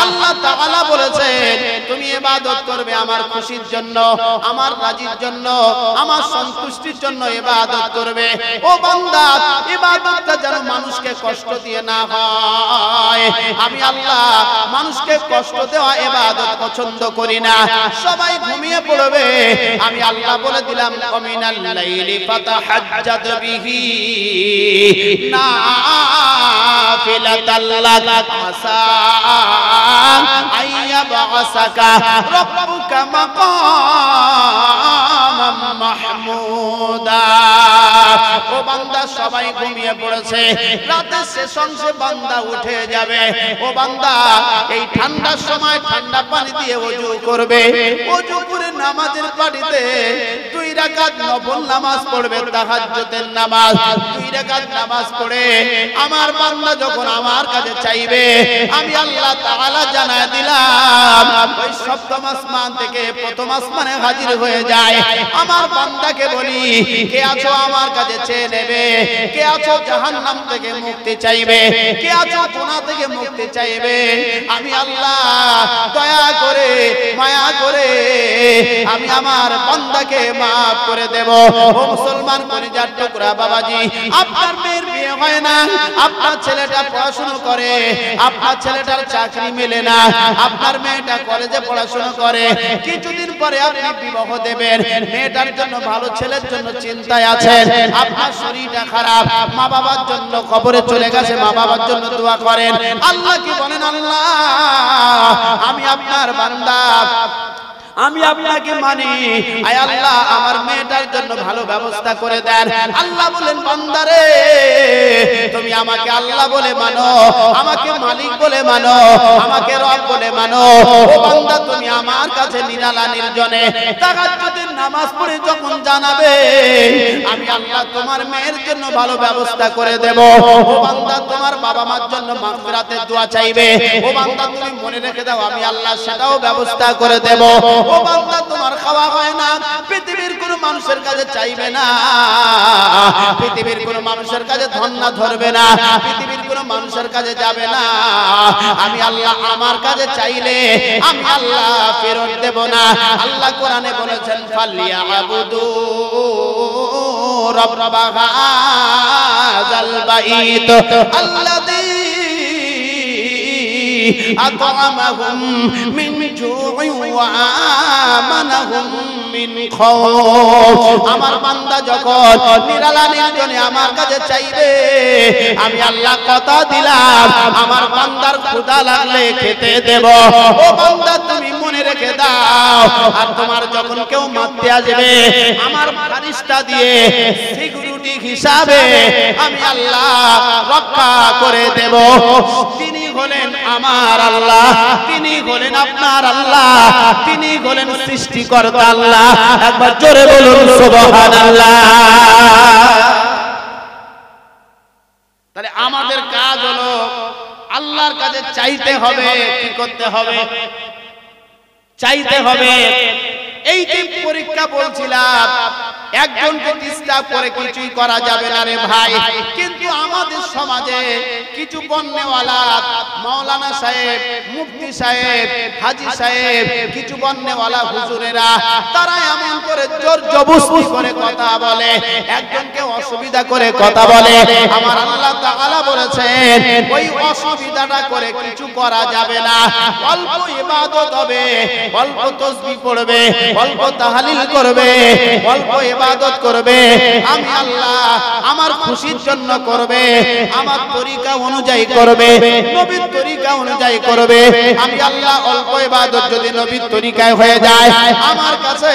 আল্লাহ তাআলা বলেছেন তুমি ইবাদত করবে আমার খুশির জন্য, আমার রাজির জন্য, আমার সন্তুষ্টির জন্য ইবাদত করবে। ও বান্দা, ইবাদতটা যেন মানুষকে কষ্ট দিয়ে না হয়। আমি আল্লাহ মানুষকে কষ্ট দেওয়া ইবাদত পছন্দ করি না। সবাই ঘুমিয়ে পড়বে, আমি আল্লাহ বলে দিলাম মিনাল লাইলি ফাতাহাজ্জাদ বিহি নাফিলাতাল লাক আসা আইয়াবআসাকা রাব্বুকা মাকামাম মাহমুদা। ও বান্দা, সবাই ঘুমিয়ে পড়েছে, রাতের শেষ অংশে বান্দা উঠে যাবে। ও বান্দা, এই ঠান্ডার সময় ঠান্ডা পানি দিয়ে ওযু করবে, ওযু করে নামাজের পাটিতে 2 রাকাত নফল নামাজ পড়বে, তাহাজ্জুদের নামাজ। 2 রাকাত নামাজ পড়ে আমার বান্দা যখন আমার কাছে চাইবে, আমি আল্লাহ তাআলা জানায় দিলাম ওই সপ্তম আসমান থেকে প্রথম আসমানে হাজির হয়ে যায়। আমার বান্দাকে বলি, কে আছো আমার কাছে চেয়ে নেবে? কে আছো জাহান্নাম থেকে মুক্তি চাইবে? কে আছো গুনাহ থেকে মুক্তি চাইবে? আমি আল্লাহ দয়া করে মায়া করে আমি আমার বান্দাকে maaf করে দেব। ও মুসলমান কলিজার টুকরা বাবাজি, আপনার মেয়ের বিয়ে হয় না, আপনার ছেলেটা পড়াশোনা করে, আপনার ছেলেটার চাকরি মেলে না, আপনার মেয়েটা কলেজে পড়াশোনা করে, কিছুদিন পরে আপনি বিবাহ দেবেন, মেয়েটার জন্য ভালো ছেলের জন্য চিন্তায় আছেন, আপনার শরীরটা খারাপ, মা বাবার জন্য কবরে চলে গেছে, মা বাবার জন্য দোয়া করেন। আল্লাহ কি বলেন? আল্লাহ আমি আপনার বান্দা, আমি আপনাকে মানি, আয় আল্লাহ আমার মেয়েটার জন্য ভালো ব্যবস্থা করে দেন। আল্লাহ বলেন বান্দারে, তুমি আমাকে আল্লাহ বলে মানো, আমাকে মালিক বলে মানো, আমাকে রব বলে মানো। ও বান্দা, তুমি আমার কাছে নিরালা নির্জনে তাহাজ্জুদের নামাজ পড়ে যখন জানাবে, আমি আল্লাহ তোমার মেয়ের জন্য ভালো ব্যবস্থা করে দেব। ও বান্দা, তোমার বাবা মার জন্য মাগফিরাতের দোয়া চাইবে, ও বান্দা তুমি মনে রেখে দাও, আমি আল্লাহ সেটাও ব্যবস্থা করে দেব। ও বান্দা, তোমার খাওয়া হয় না, পৃথিবীর কোন মানুষের কাছে চাইবে না, পৃথিবীর কোন মানুষের কাছে ধন্না ধরবে না, পৃথিবীর কোন মানুষের কাছে যাবে না, আমি আল্লাহ আমার কাছে চাইলে আমি আল্লাহ ফেরত দেব না। আল্লাহ কোরআনে বলেছেন ফালিয়াবুদু রাব্ব হাযাল বাইত আল্লাযী আত'আমাহুম মিন জু'ইন ওয়া আমানাহুম মিন খাউফ। আমার বান্দা যখন নিরালা নির্জনে আমার কাছে চাইবে, আমি আল্লাহ কথা দিলাম আমার বান্দার ক্ষুধা লাগলে খেতে দেব। ও বান্দা, তুমি মনে রেখে দাও, আর তোমার যখন কেউ মারতে আসবে, আমার ফারিস্তা দিয়ে সিকিউরিটি হিসাবে আমি আল্লাহ রক্ষা করে দেব। তিনি হলেন আমার আল্লাহ, তিনি হলেন আপনার আল্লাহ, তিনি হলেন সৃষ্টিকর্তা আল্লাহ। একবার জোরে বলুন সুবহানাল্লাহ। তাহলে আমাদের কাজ হলো আল্লাহর কাছে চাইতে হবে। কি করতে হবে? চাইতে হবে। এই যে পরীক্ষা বলছিলাম, একজনকে ডিস্টার্ব করে কিছুই করা যাবে না রে ভাই। কিন্তু আমাদের সমাজে কিছু বন্যওয়ালা মাওলানা সাহেব, মুফতি সাহেব, হাজী সাহেব, কিছু বন্যওয়ালা হুজুরেরা তারা এমন করে জোর জবরদস্তি করে কথা বলে, একজনকে অসুবিধা করে কথা বলে। আমার আল্লাহ তাআলা বলেছেন ওই অসুবিধাটা করে কিছু করা যাবে না। অল্প ইবাদত হবে, অল্প তাসবিহ পড়বে, অল্প তাহলিল করবে, অল্প ইবাদত করবে। আমি আল্লাহ আমার খুশির জন্য করবে, আমার তরিকা অনুযায়ী করবে, নবীর তরিকা অনুযায়ী করবে। আমি আল্লাহ অল্প ইবাদত যদি নবীর তরিকায় হয়ে যায় আমার কাছে,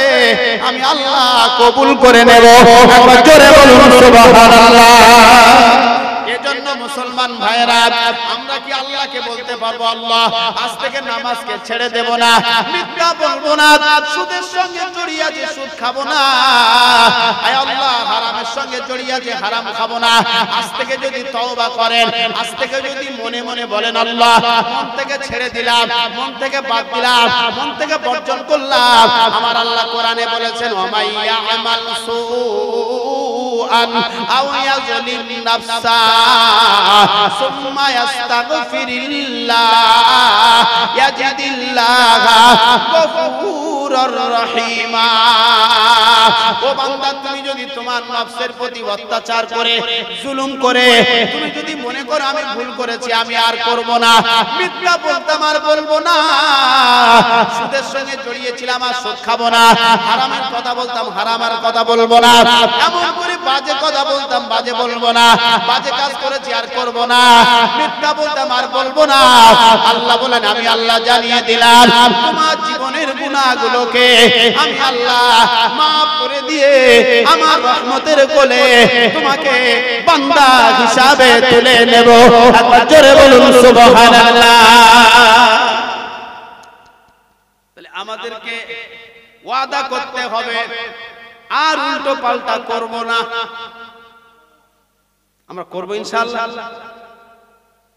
আমি আল্লাহ কবুল করে নেব। একবার জোরে বলুন সুবহানাল্লাহ। এজন্য মুসলমান ভাইরা, আমরা কি আল্লাহকে বলতে পারবো আল্লাহ আজ থেকে নামাজকে ছেড়ে দেব না, মিথ্যা বলবো না, সুদের সঙ্গে জড়িয়ে যে সুদ খাবো না, আয় আল্লাহ হারামের সঙ্গে জড়িয়ে যে হারাম খাবো না। আজ থেকে যদি তওবা করেন, আজ থেকে যদি মনে মনে বলেন আল্লাহ মন থেকে ছেড়ে দিলাম, মন থেকে বাদ দিলাম, মন থেকে বর্জন করলাম। আমার আল্লাহ কোরআনে বলেছেন ওমাইয়া আমাল সুআন আও ইয়াজলিম নাফসা সুম্মা ইয়াস্তাগফিরিল্লাহ ইয়াজিদিল্লাহ গফুরুর রহিমা। ও বান্দা, তুমি যদি তোমার নফসের প্রতি অত্যাচার করে, জুলুম করে, তুমি যদি মনে করো আমি ভুল করেছি, আমি আর করব না, মিথ্যা বলতাম আর বলবো না, সুদের সঙ্গে জড়িয়েছিলাম আর সুদ খাবো না, হারামের কথা বলতাম হারাম আর কথা বলবো না, এমন করে বাজে কথা বলতাম বাজে বলবো না, বাজে কাজ করেছি আর করব না, মিথ্যা বলতাম আর বলবো না। আল্লাহ বলেন আমি আল্লাহ জানিয়ে দিলাম তোমার জীবনের গুনাহগুলোকে আমি আল্লাহ মাফ করে দিয়ে আমার রহমতের কোলে তোমাকে বান্দা হিসাবে তুলে নেব। একবার জোরে বলুন সুবহানাল্লাহ। তাহলে আমাদেরকে ওয়াদা করতে হবে আর উল্টো পাল্টা করব না। আমরা করব ইনশাআল্লাহ।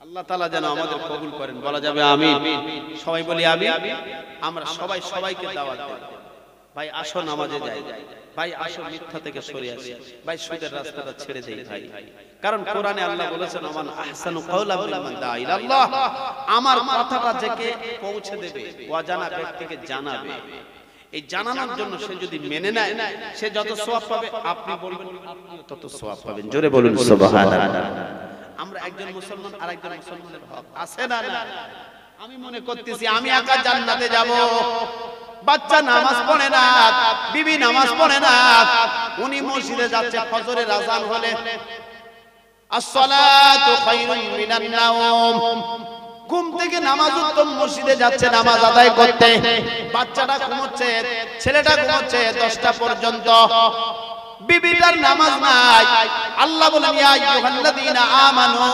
আল্লাহ তাআলা যেন আমাদের কবুল করেন। বলা যাবে আমিন। সবাই বলি আমিন। আমরা সবাই সবাইকে দাওয়াত দেব, ভাই আসো নামাজে যাই, ভাই আসো মিথ্যা থেকে সরে আসি, ভাই সুদের রাস্তাটা ছেড়ে দেই ভাই। কারণ কোরআনে আল্লাহ বলেছেন ওমান আহসানু কাওলা মিম্মান দাআ ইলাল্লাহ। আমার কথাটা যাকে পৌঁছে দেবে, অজানা ব্যক্তিকে জানাবে, এই জানানোর জন্য সে যদি মেনে নেয় সে যত সওয়াব পাবে, আপনি বলবেন আপনিও তত সওয়াব পাবেন। জোরে বলুন সুবহানাল্লাহ। আমরা একজন মুসলমান আর একজন মুসলমানের হক আছে না? আমি মনে করতেছি আমি একা জান্নাতে যাব, বাচ্চা নামাজ পড়ে না, বিবি নামাজ পড়ে না, উনি মসজিদে যাচ্ছে ফজরের আযান হলে আসসালাতু খায়রুম মিনান নাওম, ঘুম থেকে নামাজ উত্তম, মসজিদে যাচ্ছে নামাজ আদায় করতে, বাচ্চাটা ঘুমোচ্ছে, ছেলেটা ঘুমোচ্ছে 10টা পর্যন্ত, বিবিটার নামাজ নাই। আল্লাহ বলেন ইয়া আইয়ুহাল্লাযীনা আমানু,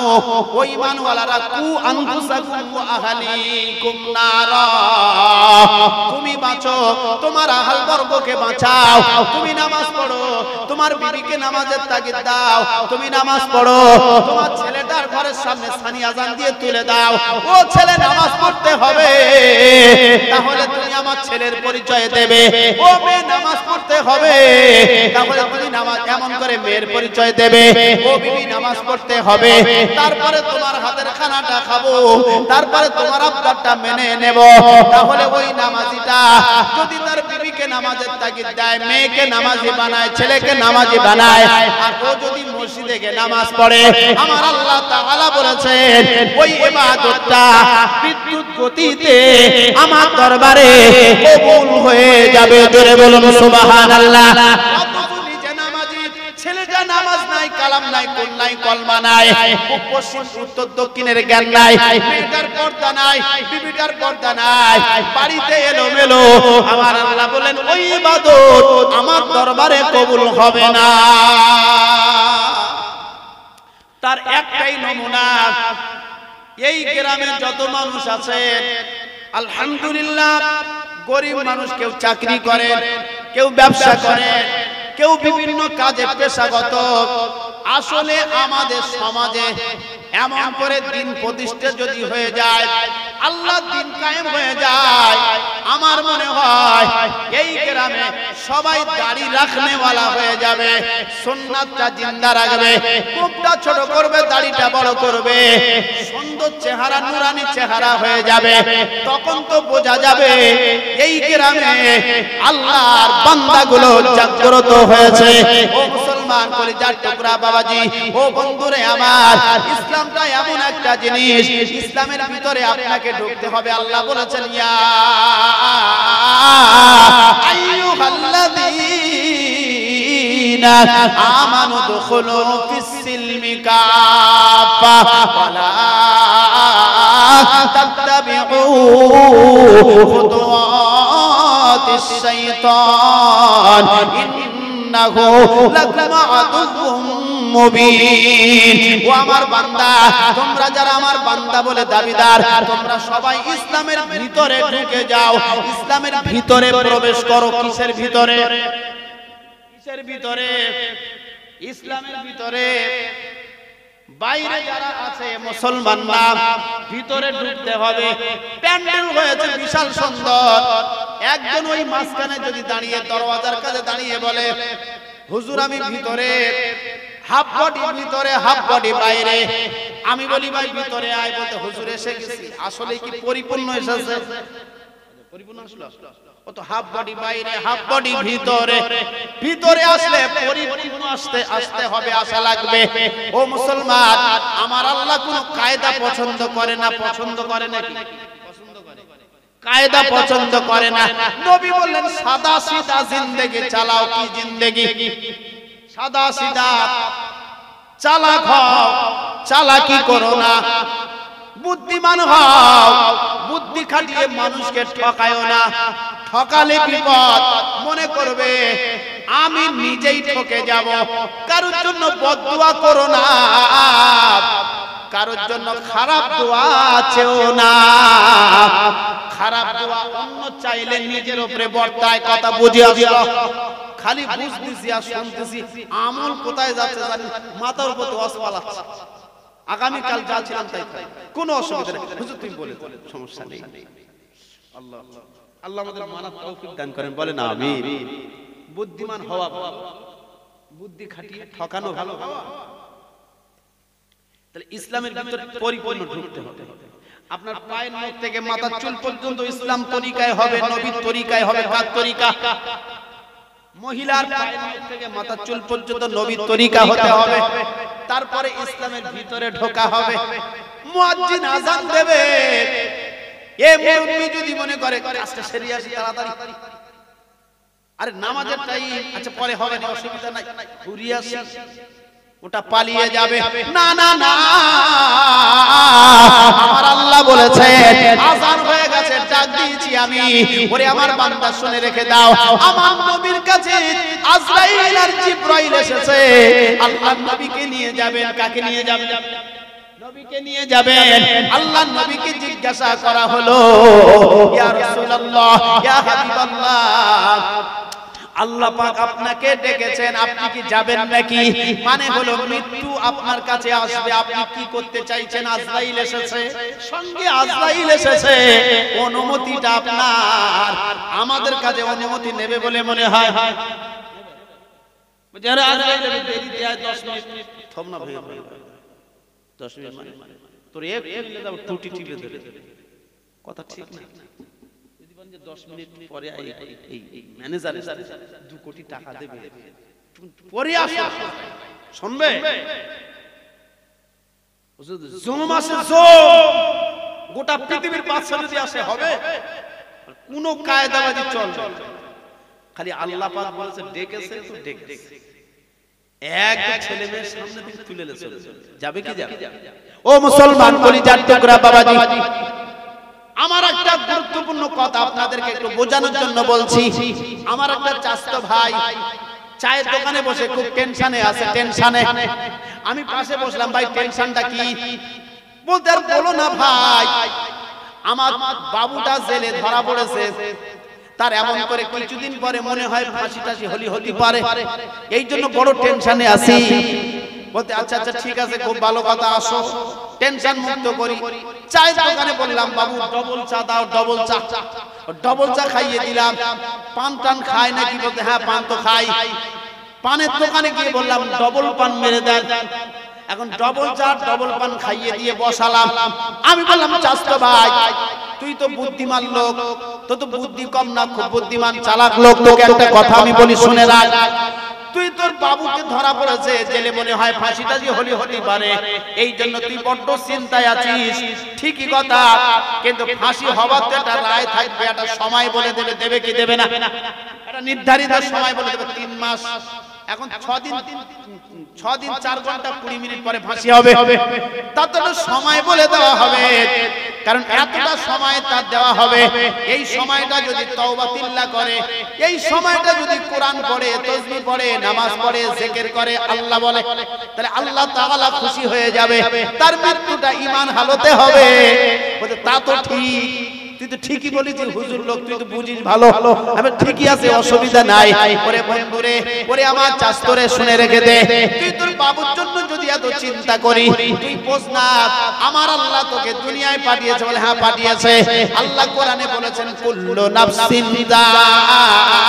ও ঈমানওয়ালারা, কু আনফুসাকুম ওয়া আহলিকুম নারা, তুমি বাঁচো, তোমার আহল বর্গকে বাঁচাও, তুমি নামাজ পড়ো, তোমার বিবিকে নামাজের তাগিদ দাও, তুমি নামাজ পড়ো, তোমার ছেলেটার ঘরের সামনে সানি আযান দিয়ে তুলে দাও, ও ছেলে নামাজ পড়তে হবে, তাহলে তুমি আমার ছেলের পরিচয় দেবে, ও মেয়ে নামাজ পড়তে হবে, তাহলে তুমি নামাজ এমন করে মেয়ের পরিচয় দেবে, ও বিবি নামাজ পড়তে হবে, তারপরে তোমার হাতের খানাটা খাবো, তারপরে তোমার আবদারটা মেনে নেব। তাহলে ওই নামাজিটা যদি তার বিবিকে নামাজের তাগিদ দেয়, মেয়েকে নামাজি বানায়, ছেলেকে নামাজি বানায়, আর ও যদি মসজিদে গিয়ে নামাজ পড়ে, আমার আল্লাহ তাআলা বলেছেন ওই ইবাদতটা বিদ্যুৎ গতিতে আমার দরবারে কবুল হয়ে যাবে। জোরে বলুন সুবহানাল্লাহ। ছেলেটা নামাজ নাই, কালাম নাই, কোন নাই, কলমা নাই, পশ্চিম উত্তর দক্ষিণের জ্ঞান নাই, মেয়েটার পর্দা নাই, বিবিটার পর্দা নাই, বাড়িতে এলোমেলো, আমার আল্লাহ বলেন ওই ইবাদত আমার দরবারে কবুল হবে না। তার একটাই নমুনা। এই গ্রামে যত মানুষ আছে আলহামদুলিল্লাহ, গরিব মানুষ, কেউ চাকরি করে, কেউ ব্যবসা করে, কেউ বিভিন্ন কাজে পেশাগত। আসলে আমাদের সমাজে এমন করে দিন প্রতিষ্ঠা যদি হয়ে যায়, আল্লাহ দিন কায়েম হয়ে যায়, আমার মনে হয় এই গ্রামে সবাই দাড়ি রাখনেওয়ালা হয়ে যাবে, সুন্নাতটা জিন্দা রাখবে, মুখটা ছোট করবে, দাড়িটা বড় করবে, সুন্দর চেহারা, নুরানি চেহারা হয়ে যাবে। তখন তো বোঝা যাবে এই গ্রামে আল্লাহর বান্দাগুলো জাগ্রত হয়েছে। ও মুসলমান কলিজার টুকরা বাবাজি, ও বন্ধুরে আমার, ইসলামটা এমন একটা জিনিস, ইসলামের ভিতরে আপনাকে ঢুকতে হবে। আল্লাহ বলেছেন, ইয়া আইয়ুহাল্লাযীনা আমানু দুখুলু ফিস-সিলমি কাফা ওয়ালা তাত্তাবিউ খুতুওয়াতিশ শাইতান ইন্নাহু লাকুম আদুউম মুবিন। ও আমার বান্দা, তোমরা যারা আমার বান্দা বলে দাবিদার, তোমরা সবাই ইসলামের ভিতরে ঢুকে যাও, ইসলামের ভিতরে প্রবেশ করো। কিসের ভিতরে? কিসের ভিতরে? ইসলামের ভিতরে। বাইরে যারা আছে মুসলমান না, ভিতরে ঢুকতে হবে। প্যান্ডেল হয়েছে বিশাল সুন্দর, একজন ওই মাঝখানে যদি দাঁড়িয়ে দরওয়াজার কাছে দাঁড়িয়ে বলে, হুজুর আমি ভিতরে, হাফ বডি ভিতরে, হাফ বডি বাইরে। আমি বলি ভাই ভিতরে আয়, বলতে হুজুর এসে গেছি। আসলে কি পরিপূর্ণ এসেছে? পরিপূর্ণ আসলো? ও তো হাফ বডি বাইরে, হাফ বডি ভিতরে। ভিতরে আসলে পরিপূর্ণ আসতে হবে, আশা লাগবে। ও মুসলমান, আমার আল্লাহ কোনো কায়দা পছন্দ করে না। পছন্দ করে নাকি? কায়দা পছন্দ করে না। নবী বললেন সাদা সিধা জিন্দেগি চালাও। কি জিন্দেগি? সাদা সিধা। চালাক হও, চালাকি করো না। বুদ্ধিমান হও, বুদ্ধি খাটিয়ে মানুষকে ঠকায়ও না। ঠকালে বিপদ। মনে করবে আমি নিজেই ঠকে যাব। কারোর জন্য বদদুয়া করো না, কারোর জন্য খারাপ দোয়া চেও না। খারাপ দোয়া অন্য চাইলে নিজের উপরে বর্তায়। কথা বুঝে আসলো? খালি বুঝতেছি আর শুনতেছি, আমল কোথায় যাচ্ছে জানি, মাথার উপর তো অসপালাচ্ছে। আগামীকাল যাচ্ছিলাম তাই, কোনো অসুবিধা নেই, হুজুর তুমি বলে সমস্যা নেই। আল্লাহ আল্লাহ আমাদের মানার তৌফিক দান করেন, বলেন আমিন। বুদ্ধিমান হওয়া, বুদ্ধি খাটিয়ে ঠকানো ভালো হওয়া। তাহলে ইসলামের ভিতরে পরিপূর্ণ ঢুকতে হবে। আপনার পায়ের নখ থেকে মাথার চুল পর্যন্ত ইসলাম তরিকায় হবে, নবীর তরিকায় হবে। কার তরিকা? মহিলার পায়ের নখ থেকে মাথার চুল পর্যন্ত নবীর তরিকা হতে হবে। তারপরে ইসলামের ভিতরে ঢোকা হবে। মুয়াজ্জিন আযান দেবে, এ মুরব্বি যদি মনে করে কাজটা সেরে আসি তাড়াতাড়ি, আরে নামাজের টাইম, আচ্ছা পরে হবে না, অসুবিধা নাই, ঘুরিয়ে আসি, ওটা পালিয়ে যাবে। না না না, আমার আল্লাহ বলেছে আযান হয়ে গেছে, ডাক দিয়েছি আমি, ওরে আমার বান্দা শুনে রেখে দাও। আমার নবীর কাছে আজরাইল আর জিবরাইল এসেছে। আল্লাহ নবীকে নিয়ে যাবেন। কাকে নিয়ে যাবেন? নবীকে নিয়ে যাবেন। আল্লাহ নবীকে জিজ্ঞাসা করা হলো, ইয়া রাসূলুল্লাহ, ইয়া হাবিবাল্লাহ, আল্লাহ পাক আপনাকে ডেকেছেন, আপনি কি যাবেন নাকি? মানে হলো মৃত্যু আপনার কাছে আসবে, আপনি কি করতে চাইছেন? আজরাইল এসেছে, সঙ্গে আজরাইল এসেছে, অনুমতিটা আপনার। আমাদের কাছে অনুমতি নেবে বলে মনে হয়? যারা আজরাইল দেরি দেয় 10 মিনিট, থম না ভাই, 10 মিনিট মানে তোর এক মিনিট দাও, টুটি টিপে ধরে, কথা ঠিক না? 10 মিনিট পরে এই ম্যানেজার 2 কোটি টাকা দেবে, পরে আসো, শুনবে? জুম আসে, গোটা পৃথিবীর বাদশা যদি আসে হবে? কোন কায়দাবাজি চলবে? খালি আল্লাহ পাক বলেছে ডেকেছে তো ডেকেছে। এক ছেলে মেয়ের সামনে থেকে তুলে চলে যাবে কি যাবে? ও মুসলমান কলিজার টুকরা বাবাজি, আমার একটা গুরুত্বপূর্ণ কথা আপনাদেরকে একটু বোঝানোর জন্য বলছি। আমার একটা চাচতো ভাই চায়ের দোকানে বসে খুব টেনশনে আছে, টেনশনে। আমি পাশে বসলাম, ভাই টেনশনটা কি? বলতে আর বলো না ভাই, আমার বাবুটা জেলে ধরা পড়েছে, তার এমন করে কিছুদিন পরে মনে হয় ফাঁসি টাসি হতে পারে, এই জন্য বড় টেনশনে আছি। বলতে আচ্ছা আচ্ছা ঠিক আছে, খুব ভালো কথা, আসো টেনশন মুক্ত করি। চায়ের দোকানে বললাম, বাবু ডবল চা দাও, ডবল চা। ডবল চা খাইয়ে দিলাম। পান টান খায় নাকি? বলতে হ্যাঁ পান তো খাই। পানের দোকানে গিয়ে বললাম ডবল পান মেরে দেন। এখন ডবল চা ডবল পান খাইয়ে দিয়ে বসালাম। আমি বললাম, চাচতো ভাই তুই তো বুদ্ধিমান লোক, তো তো বুদ্ধি কম না, খুব বুদ্ধিমান চালাক লোক। তোকে একটা কথা আমি বলি, শুনে রাখ। তুই তোর বাবুকে ধরা পড়েছে জেলে, মনে হয় ফাঁসিটা যে হতে পারে, এই জন্য তুই বড্ড চিন্তায় আছিস। ঠিকই কথা, কিন্তু ফাঁসি হবার তো একটা রায় থাকবে, একটা সময় বলে দেবে, দেবে কি দেবে না, একটা নির্ধারিত সময় বলে দেবে 3 মাস। এখন 6 দিন 4 ঘন্টা 20 মিনিট পরে ফাঁসি হবে, তার তো সময় বলে দেওয়া হবে, কারণ এতটা সময় তার দেওয়া হবে। এই সময়টা যদি তওবা তিল্লা করে, এই সময়টা যদি কোরআন পড়ে, তাসবিহ পড়ে, নামাজ পড়ে, জিকির করে, আল্লাহ বলে, তাহলে আল্লাহ তাআলা খুশি হয়ে যাবে। তার মৃত্যুটা ঈমান হালতে হবে। বলে তা তো ঠিক, তুই তো ঠিকই বলেছিস হুজুর লোক, তুই তো বুঝিস ভালো। আমি ঠিকই আছে, অসুবিধা নাই। ওরে বন্ধুরে, ওরে আমার চাস্তরে, শুনে রেখে দে, তুই তোর বাবুর জন্য যদি এত চিন্তা করি, তুই বোঝ না আমার আল্লাহ তোকে দুনিয়ায় পাঠিয়েছে। বলে হ্যাঁ পাঠিয়েছে। আল্লাহ কোরআনে বলেছেন, কুল্লু নাফসিন যায়িকাতুল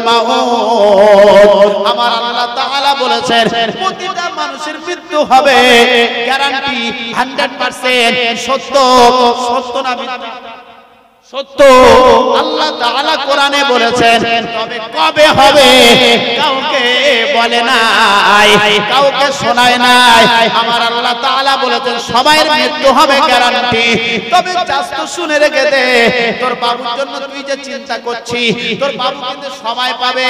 মাউত। আমার আল্লাহ তাআলা বলেছেন প্রতিটা মানুষের মৃত্যু হবে, গ্যারান্টি 100%। সত্য না মিথ্যা? সত্য। আল্লাহ তাআলা কোরআনে বলেছেন, তবে কবে হবে কাউকে বলে নাই, কাউকে শোনায় নাই। আমার আল্লাহ তাআলা বলেছেন সবাইয়ের মৃত্যু হবে, গ্যারান্টি। তবে চাস্ত শুনে রেখে দে, তোর বাবুর জন্য তুই যে চিন্তা করছিস, তোর বাবু কিন্তু সময় পাবে,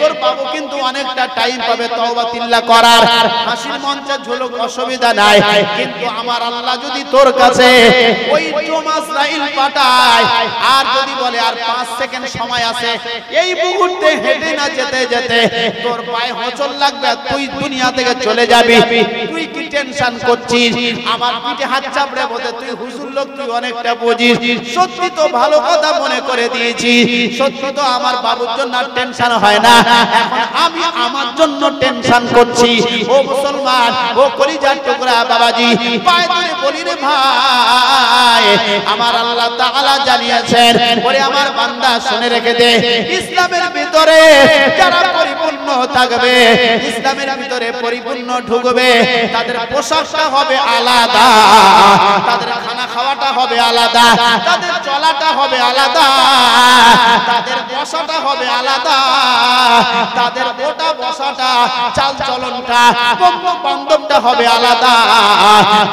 তোর বাবু কিন্তু অনেকটা টাইম পাবে তওবা তিল্লা করার। ফাঁসির মঞ্চে ঝুলুক, অসুবিধা নাই, কিন্তু আমার আল্লাহ যদি তোর কাছে ওই আজরাইল পাঠায়, আর যদি বলে আর 5 সেকেন্ড সময় আছে, এই মুহূর্তে হেঁটে না যেতে যেতে তোর পায়ে হোঁচট লাগবে, তুই দুনিয়া থেকে চলে যাবি, তুই কি টেনশন করছিস? আমার পিঠে হাত চাপড়ে বলে, তুই হুজুর লোক, তুই অনেকটা বুঝিস। সত্যি তো ভালো কথা মনে করে দিয়েছি, সত্যি তো আমার বাবুর জন্য আর টেনশন হয় না, এখন আমি আমার জন্য টেনশন করছি। ও মুসলমান, ও কলিজার টুকরা বাবাজি, পায়ে ধরে বলি রে ভাই, আমার আল্লাহ তাআলা জানিয়েছেন, ওরে আমার বান্দা শুনে রেখে দে, ইসলামের ভিতরে যারা পরিপূর্ণ থাকবে, ইসলামের ভিতরে পরিপূর্ণ ঢুকবে, তাদের পোশাকটা হবে আলাদা, তাদের খানা খাওয়াটা হবে আলাদা, তাদের চলাটা হবে আলাদা, তাদের বসাটা হবে আলাদা, তাদের ওটা বসাটা, চাল চলনটা, বন্ধু বান্ধবটা হবে আলাদা।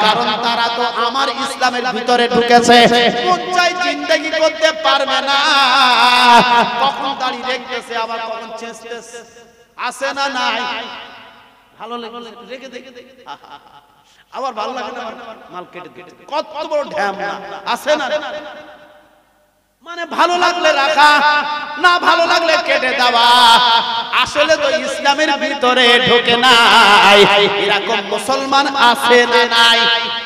কারণ তারা তো আমার ইসলামের ভিতরে ঢুকেছে। কোন চাই জিন্দেগি করতে পারবে না, কখন দাড়ি রেখেছে, আবার কখন চেঁচতেছে, আছে না নাই? ভালো লাগে রেখে দেখে আবার ভালো লাগে না, মাল কেটে দিতে, কত বড় ঢ্যাম না, আছে না? মানে ভালো লাগলে রাখা, না ভালো লাগলে কেটে দেওয়া। আসলে তো ইসলামের ভিতরে ঢোকে নাই, এরকম মুসলমান আছে না নাই?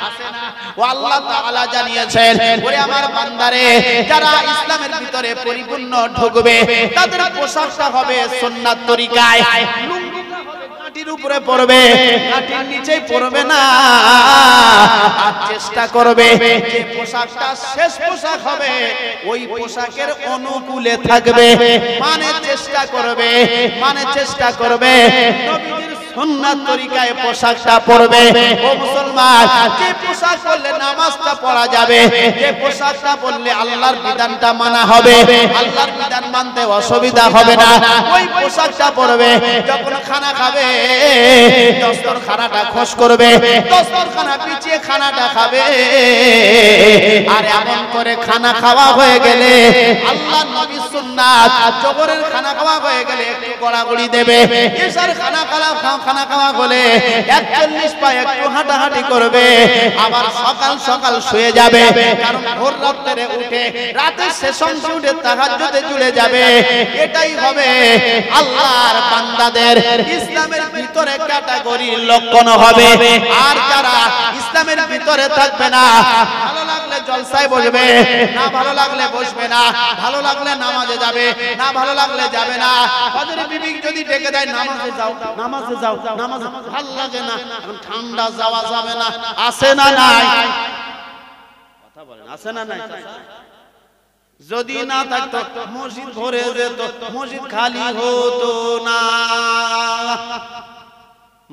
আছে না? ও আল্লাহ তাআলা জানিয়েছেন, ওরে আমার বান্দারে, যারা ইসলামের ভিতরে পরিপূর্ণ ঢুকবে, তাদের পোশাকটা হবে সুন্নাত তরিকায়। মাটির উপরে পড়বে, মাটির নিচে পড়বে না। আর চেষ্টা করবে যে পোশাকটা শেষ পোশাক হবে, ওই পোশাকের অনুকূলে থাকবে। মানে চেষ্টা করবে, নবীর সুন্নাত তরিকায় পোশাকটা পরবে। ও মুসলমান, যে পোশাক পরলে নামাজটা পড়া যাবে, যে পোশাকটা পরলে আল্লাহর বিধানটা মানা হবে, আল্লাহর বিধান মানতে অসুবিধা হবে না, ওই পোশাকটা পরবে। যখন খানা খাবে, দস্তরখানাটা খোঁজ করবে, দস্তরখানা পিছিয়ে খানাটা খাবে। আর এমন করে খানা খাওয়া হয়ে গেলে, আল্লাহর নবীর সুন্নাত, জোহরের খানা খাওয়া হয়ে গেলে একটু গড়াগড়ি দেবে, এশার খানা খাওয়া খানা খাওয়া বলে 41 পা একটু হাঁটাহাঁটি করবে, আবার সকাল সকাল শুয়ে যাবে, কারণ ভোর রাতে উঠে রাতের শেষ অংশে উঠে তাহাজ্জুদে চলে যাবে। এটাই হবে আল্লাহর বান্দাদের ইসলামের ভিতরে ক্যাটাগরির লক্ষণ হবে। আর যারা ইসলামের ভিতরে থাকবে না, ভালো লাগলে জলসায় বসবে না, ভালো লাগলে বসবে না, ভালো লাগলে নামাজে যাবে না, ভালো লাগলে যাবে না, ফজরের বিবি যদি ডেকে দেয় নামাজে যাও, নামাজে যাও, নামাজে ভালো লাগে না, এখন ঠান্ডা যাওয়া যাবে না, আসে না নাই কথা বলেন, আসে না নাই? যদি না থাকতো মসজিদ ভরে যেত, মসজিদ খালি হতো না,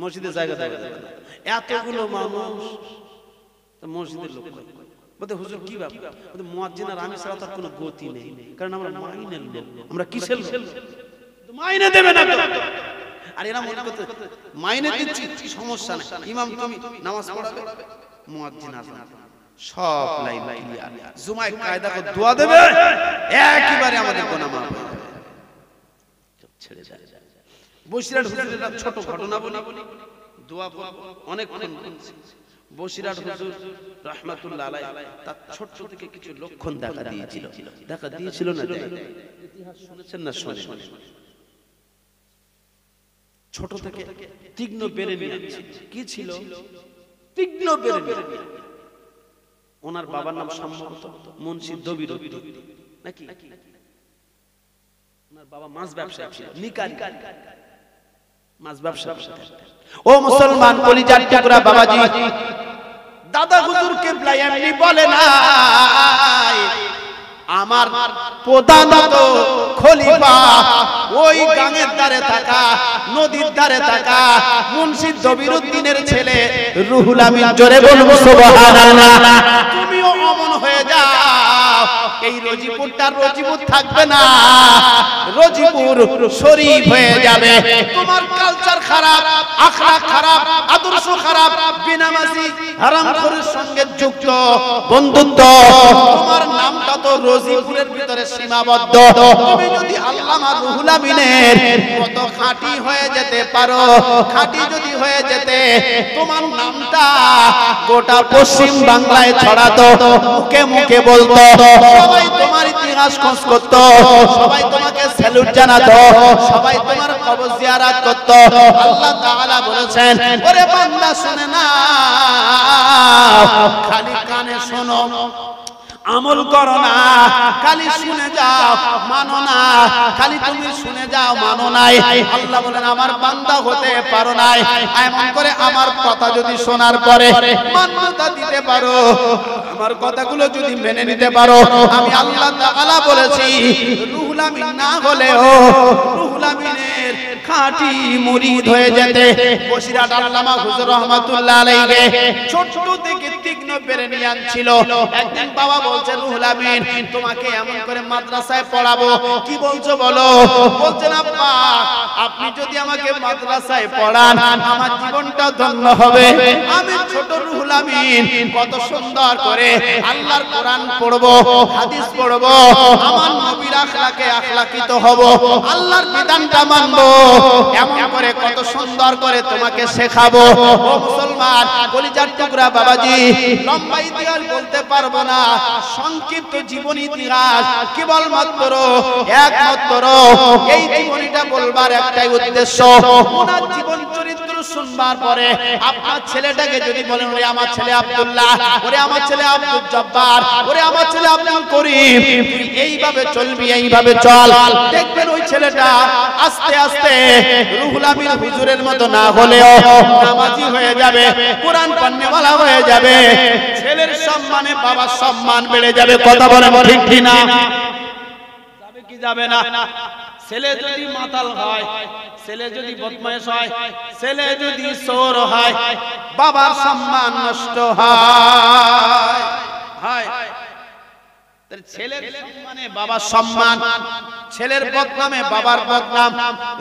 মসজিদের জায়গা থাকে না, এতগুলো মানুষ মসজিদের লোক বলতে হুজুর কি ব্যাপার, বলতে মুয়াজ্জিন আর আমি ছাড়া তার কোনো গতি নেই, কারণ আমরা মাইনের লোক, আমরা কিসের লোক, মাইনে দেবে না তো। আর এরা মনে করতে মাইনে দিচ্ছি সমস্যা নাই, ইমাম তুমি নামাজ পড়াবে, মুয়াজ্জিন আযান সব লাইন ক্লিয়ার, জুমায় কায়দা করে দোয়া দেবে, একবারে আমাদের গোনা মাফ হয়ে যাবে, ছেড়ে যায়। বসিরহাট হুজুরের ছোট ঘটনা বলি, দোয়া অনেকক্ষণ বসিরহাট হুজুর রাহমাতুল্লাহ আলাইহি তার ছোট থেকে কিছু লক্ষণ দেখা দিয়েছিল না, ইতিহাস শুনেছেন না? শুনে ছোট থেকে তীক্ষ্ণ বেরেনি কি ছিল? তীক্ষ্ণ বেরেনি। ওনার বাবার নাম সম্ভবত মুন্সি দবিরউদ্দিন নাকি? ওনার বাবা মাছ ব্যবসায়ী ছিল, নিকারি মাছ ব্যবসা। ও মুসলমান কলিজার টুকরা বাবাজি, দাদা হুজুর কিবলা এমনি বলে না, আমার প্রধানত খলিফা ওই গাঙের ধারে থাকা, নদীর ধারে থাকা মুন্সি দবিরউদ্দিনের ছেলে রুহুল আমিন। জোরে বলবো সুবহানাল্লাহ। তুমিও অমন হয়ে যাও, এই রজিপুরটা রজিপুর থাকবে না, রজিপুর শরীফ হয়ে যাবে। তোমার কালচার খারাপ, আখলাক খারাপ, আদর্শ খারাপ, বেনামাজি হারামখোরের সঙ্গে যুক্ত বন্ধুত্ব, তোমার নামটা তো রজিপুরের ভিতরে সীমাবদ্ধ। তুমি যদি আল্লামা রুহুল আমিনের মতো খাঁটি হয়ে যেতে পারো, খাঁটি যদি হয়ে যেতে, তোমার নামটা গোটা পশ্চিম বাংলায় ছড়াতো, মুখে মুখে বলতো, সবাই তোমার ইতিহাস খোঁজ করতো, সবাই তোমাকে স্যালুট জানাতো, সবাই তোমার কবর জিয়ারত করতো। আল্লাহ তাআলা বলেছেন, ওরে বান্দা শুনে না, খালি কানে শোনো, আমল করো না, খালি শুনে যাও মানো না, খালি তুমি শুনে যাও মানো নাই। আল্লাহ বলেন আমার বান্দা হতে পারো নাই, এমন করে আমার কথা যদি শোনার পরে মান্যতা দিতে পারো, আমার কথাগুলো যদি মেনে নিতে পারো, আমি আল্লাহ তাআলা বলেছি রুহুল আমিন না হলেও রুহুল আমিনের খাঁটি মুরিদ হয়ে যেতে। বসিরহাট আল্লামা হুজুর রাহমাতুল্লাহ আলাইহি ছোট থেকে তীক্ষ্ণ বেরেনিয়ান ছিল। একদিন বাবা বলছে, রুহুল আমিন তোমাকে এমন করে মাদ্রাসায় পড়াবো, কি বলছো বলো? বলছেন আব্বা আপনি যদি আমাকে মাদ্রাসায় পড়ান আমার জীবনটা ধন্য হবে। আমি ছোট রুহুল আমিন কত সুন্দর করে আল্লাহর কোরআন পড়বো, হাদিস পড়বো, আমার নবীর আখলাকে আখলাকিত হব, আল্লাহর বিধানটা মানবো, এমন করে কত সুন্দর করে তোমাকে শেখাবো। ও মুসলমান কলিজার টুকরা বাবাজি, লম্বা ইতিহাস বলতে পারবো না, সংক্ষিপ্ত জীবন ইতিহাস কেবলমাত্র একমাত্র এই জীবনীটা বলবার একটাই উদ্দেশ্য। ওনার জীবন চরিত্র শুনবার পরে আপনার ছেলেটাকে যদি বলেন, ওরে আমার ছেলে আব্দুল্লাহ, ওরে আমার ছেলে আব্দুল জব্বার, ওরে আমার ছেলে আব্দুল করিম, তুই এইভাবে চলবি, এইভাবে চল, দেখবেন ওই ছেলেটা আস্তে আস্তে রুহুল আমিন হুজুরের মতো না হলেও নামাজি হয়ে যাবে, কোরআন পড়নেওয়ালা হয়ে যাবে, ছেলের সম্মানে বাবার সম্মান বেড়ে যাবে। কথা বলেন ঠিক কি না? যাবে কি যাবে না? ছেলে যদি মাতাল হয়, ছেলে যদি বদমাইশ হয়, ছেলে যদি চোর হয়, বাবার সম্মান নষ্ট হয়। ছেলের সম্মানে বাবার সম্মান, ছেলের বদনামে বাবার বদনাম।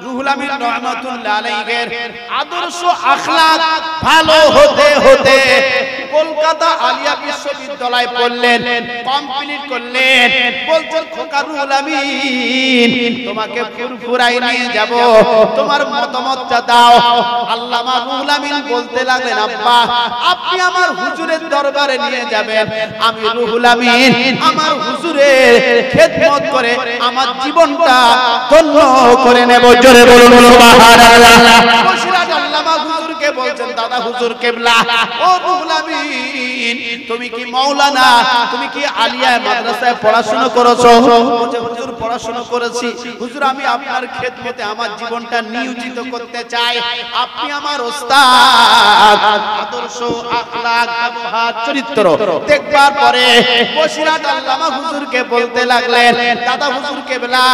রুহুল আমিন রাহমাতুল্লাহ আলাইহির আদর্শ আখলাক ভালো হতে হতে কলকাতা আলিয়া বিশ্ববিদ্যালয় পড়লেন, কমপ্লিট করলেন। বলছেন খোকা রুহুল আমিন তোমাকে ফুরফুরায় নিয়ে যাব, তোমার মতামতটা দাও। আল্লামা রুহুল আমিন বলতে লাগলেন, আব্বা আপনি আমার হুজুরের দরবারে নিয়ে যাবেন, আমি রুহুল আমিন আমার হুজুরের খেদমত করে আমার জীবনটা ধন্য করে নেব। জোরে বলুন সুবহানাল্লাহ। বসিরাট আল্লামা হুজুরকে বলছেন, দাদা হুজুর কিবলা, ও রুহুল আমিন তুমি কি মাওলানা, তুমি কি আলিয়া মাদ্রাসায় পড়াশোনা করেছো? বলছে হুজুর পড়াশোনা করেছি। হুজুর আমি আপনার খেদমতে আমার জীবনটা নিয়োজিত করতে চাই, আপনি আমার ওস্তাদ। আদর্শ, আখলাক, ব্যবহার, চরিত্র দেখবার পরে বসিরাট আল্লামা হুজুরকে বলতে লাগলেন, দাদা হুজুর কিবলা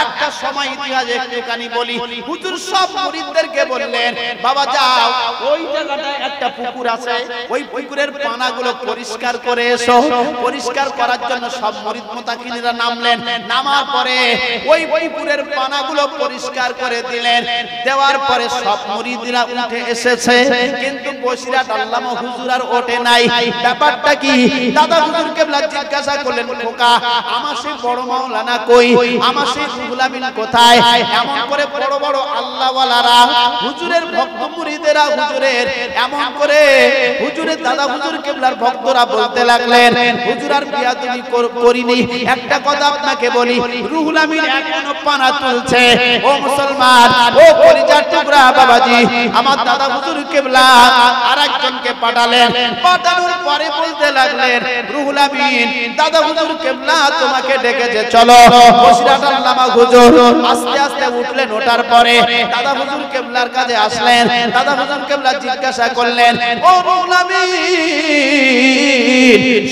একটা সময় ইতিহাস একটুখানি বলি। হুজুর সব মুরিদদেরকে বললেন, বাবা যাও ওই জায়গাটায় একটা পুকুর আছে, ওই পুকুরের পানাগুলো পরিষ্কার করে এসো। পরিষ্কার করার জন্য সব মুরিদ মুতাকিনরা নামলেন। নামার পরে ওই পুকুরের পানাগুলো পরিষ্কার করে দিলেন। দেওয়ার পরে সব মুরিদরা উঠে এসেছে, কিন্তু বসিরাট আল্লামা হুজুর আর ওঠে নাই। ব্যাপারটা কি? দাদা হুজুর কিবলা জিজ্ঞাসা করলেন, খোকা আমার সেই বড় মাওলানা কই, আমার সেই রুহুল আমিন কোথায়? এমন করে বড় বড় আল্লাহওয়ালারা, হুজুরের ভক্ত মুরিদেরা হুজুরের এমন করে হুজুরের দাদা হুজুর কিবলার ভক্তরা বলতে লাগলেন, হুজুর আর বিয়াদবি করিনি, একটা কথা আপনাকে বলি, রুহুল আমিন এখনো পানা তুলছে। ও মুসলমান, ও কলিজার টুকরা বাবাজি, আমার দাদা হুজুর কিবলা আরেকজনকে পাঠালেন। পাঠানোর পরে বলতে লাগলেন, রুহুল আমিন দাদা হুজুর কিবলা তোমাকে ডেকেছে, চলো। বসিরাট আল্লামা হুজুর আস্তে আস্তে উঠলেন। ওঠার পরে দাদা হুজুর কিবলার কাছে আসলেন। দাদা হুজুর কিবলা জিজ্ঞাসা করলেন, ও রুহুল আমিন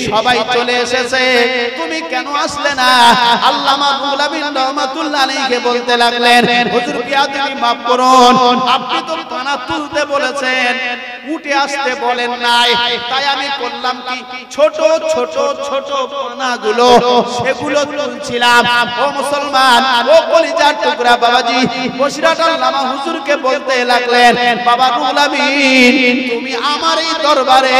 সবাই চলে এসেছে, তুমি কেন আসলে না? আল্লামা রুহুল আমিন রহমাতুল্লাহ আলাইহি বলতে লাগলেন, হুজুর বিয়াদবি মাফ করুন, আপনি তো পানা তুলতে বলেছেন, উঠে আসতে বলেন নাই, তাই আমি করলাম কি ছোট ছোট ছোট পানাগুলো সেগুলো তুলছিলাম। ও মুসলমান, ও কলিজার টুকরা বাবাজি, বসিরাট আল্লামা হুজুরকে বলতে লাগলেন, বাবা রুহুল আমিন তুমি আমার এই দরবারে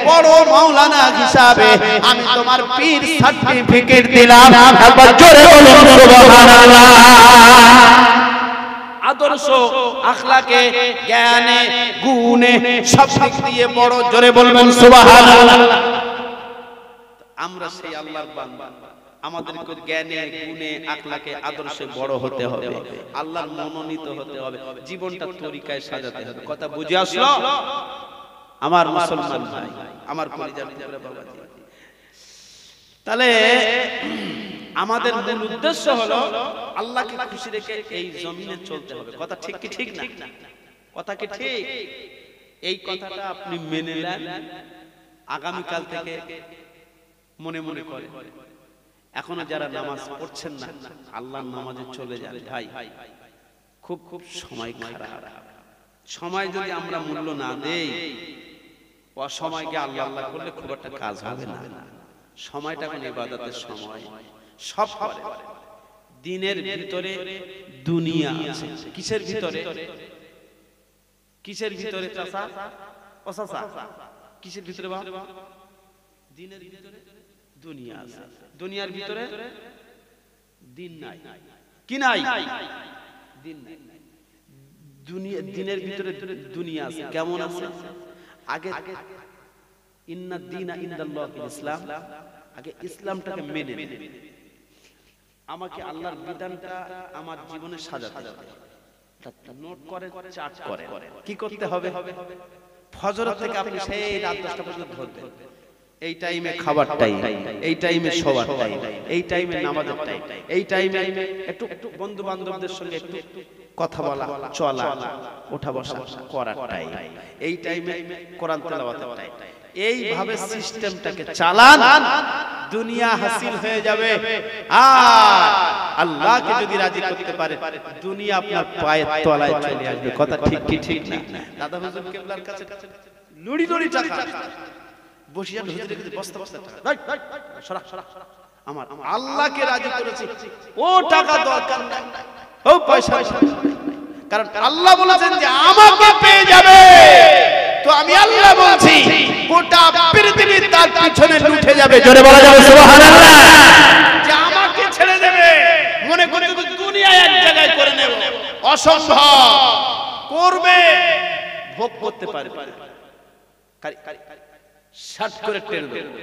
বড় মাওলানা হিসাবে আমি তোমার পীর সার্টিফিকেট দিলাম। একবার জোরে বলুন সুবহানাল্লাহ। আদর্শ, আখলাকে, জ্ঞানে, গুণে সব দিক দিয়ে বড়। জোরে বলবেন সুবহানাল্লাহ। আমরা সেই আল্লাহর বান্দা, আমাদেরকে জ্ঞানে, গুণে, আখলাকে, আদর্শে বড় হতে হবে, আল্লাহর মনোনীত হতে হবে, জীবনটা তরিকায় সাজাতে হবে। কথা বুঝে আসলো আমার মুসলমান ভাই, আমার কলিজার টুকরা বাবাজি? তাহলে আমাদের মূল উদ্দেশ্য হলো আল্লাহকে খুশি রেখে এই জমিনে চলতে হবে। কথা ঠিক কি ঠিক না? কথা কি ঠিক? এই কথাটা আপনি মেনে নেন, আগামীকাল থেকে মনে মনে করে। এখনো যারা নামাজ পড়ছেন না, আল্লাহর নামাজে চলে যান ভাই, খুব খুব সময় খারাপ। সময় যদি আমরা মূল্য না দেই, অসময়কে আল্লাহ আল্লাহ করলে খুব একটা কাজ হবে না। সময়টা এখন ইবাদতের সময়। সব করে দিনের ভিতরে দুনিয়া আছে। কিসের ভিতরে? কিসের ভিতরে চাচা? ও চাচা, কিসের ভিতরে বাবা? দিনের ভিতরে দুনিয়া আছে। দুনিয়ার ভিতরে দিন নাই। কি নাই? দিন নাই। দুনিয়া, দিনের ভিতরে দুনিয়া আছে। কেমন আছে? আগে ইন্না দীনা ইনদাল্লাহিল ইসলাম, আগে ইসলামটাকে মেনে নেন। আমাকে আল্লাহর বিধানটা আমার জীবনে সাজাতে হবে। নোট করে, চার্ট করে। কি করতে হবে? ফজর থেকে আপনি সেই রাত 10টা পর্যন্ত ধরবেন। এই টাইমে খাবার টাইম, এই টাইমে শোয়ার টাইম, এই টাইমে নামাজের টাইম, এই টাইমে একটু বন্ধু বান্ধবদের সঙ্গে একটু কথা বলা, চলা, ওঠা বসা করার টাইম, এই টাইমে কোরআন তেলাওয়াতের টাইম। এইভাবে সিস্টেমটাকে চালান, দুনিয়া হাসিল হয়ে যাবে। আর আল্লাহকে যদি রাজি করতে পারে, দুনিয়া আপনার পায়ের তলায় চলে আসবে। কথা ঠিক কি ঠিক না? দাদা হুজুর কিবলার কাছে লুড়ি লুড়ি টাকা, বসিয়া হুজুরের কাছে বস্তা বস্তা টাকা, সরা সরা, আমার আল্লাহকে রাজি করেছি, ও টাকা দরকার নাই, ও পয়সা। কারণ আল্লাহ বলেছেন যে আমাকে পেয়ে যাবে, তো আমি আল্লাহ বলছি গোটা পৃথিবী তার পিছনে উঠে যাবে, জোরে বলা যাবে সুবহানাল্লাহ। যে আমাকে ছেড়ে দেবে মনে করে দুনিয়া এক জায়গায় করে নেব, অসম্ভব। করবে, ভোগ করতে পারবে, শাট করে টেনে দেবে।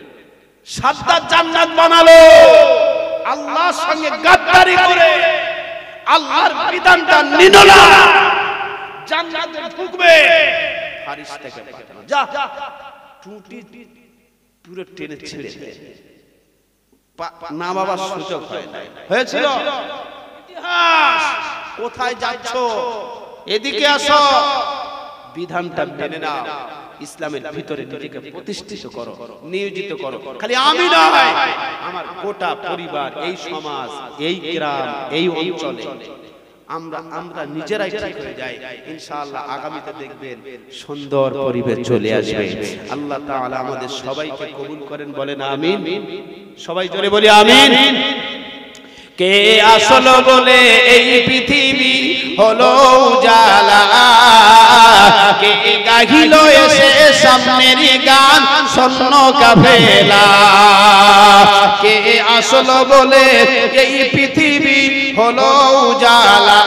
সাদ্দাত জান্নাত বানালো, আল্লাহর সঙ্গে গাদ্দারি করে আল্লাহর বিধানটা নিল না, জান্নাতে ঢুকবে। ফারিস্তাকে পাঠালো, যা টুটি পুরো টেনে ছেড়ে না বাবার সুযোগ হয় না। হয়েছিল ইতিহাস। কোথায় যাচ্ছ? এদিকে আসো, বিধানটা মেনে নাও, ইসলামের ভিতরে নিজেকে প্রতিষ্ঠিত করো, নিয়োজিত করো। খালি আমি নয়, আমার গোটা পরিবার, এই সমাজ, এই গ্রাম, এই অঞ্চলে আমরা নিজেরাই ঠিক হয়ে যাই। ইনশাআল্লাহ আগামীতে দেখবেন সুন্দর পরিবেশ চলে আসবে। আল্লাহ তাআলা আমাদের সবাইকে কবুল করেন, বলেন আমিন। সবাই জোরে বলি আমিন। কে আসলো বলে এই পৃথিবী হলো উজালা, কে গাহিল এসে সামনের গান শূন্য কাফেলা। কে আসলো বলে এই পৃথিবী হলো উজালা,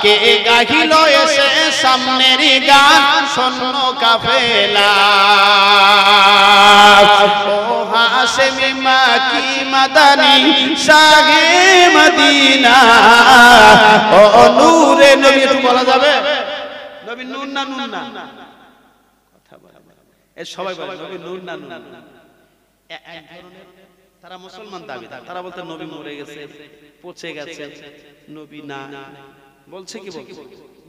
কে গাহিল এসে সামনের গান শূন্য কাফেলা। ও হাশেমি মাকি মাদানী শাহে মদিনা, ও নূরে নবী। একটু বলা যাবে নবী নূর না নূর না? কথা বলা এ সবাই বলে নবী নূর না নূর না। এক ধরনের তারা মুসলমান দাবিদার, তারা বলতে নবী মরে গেছে, পচে গেছে, নবী না বলছে। কি বলছে?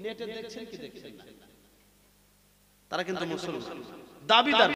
নেটে দেখছেন কি দেখছেন না, তারা কিন্তু মুসলমান দাবিদার।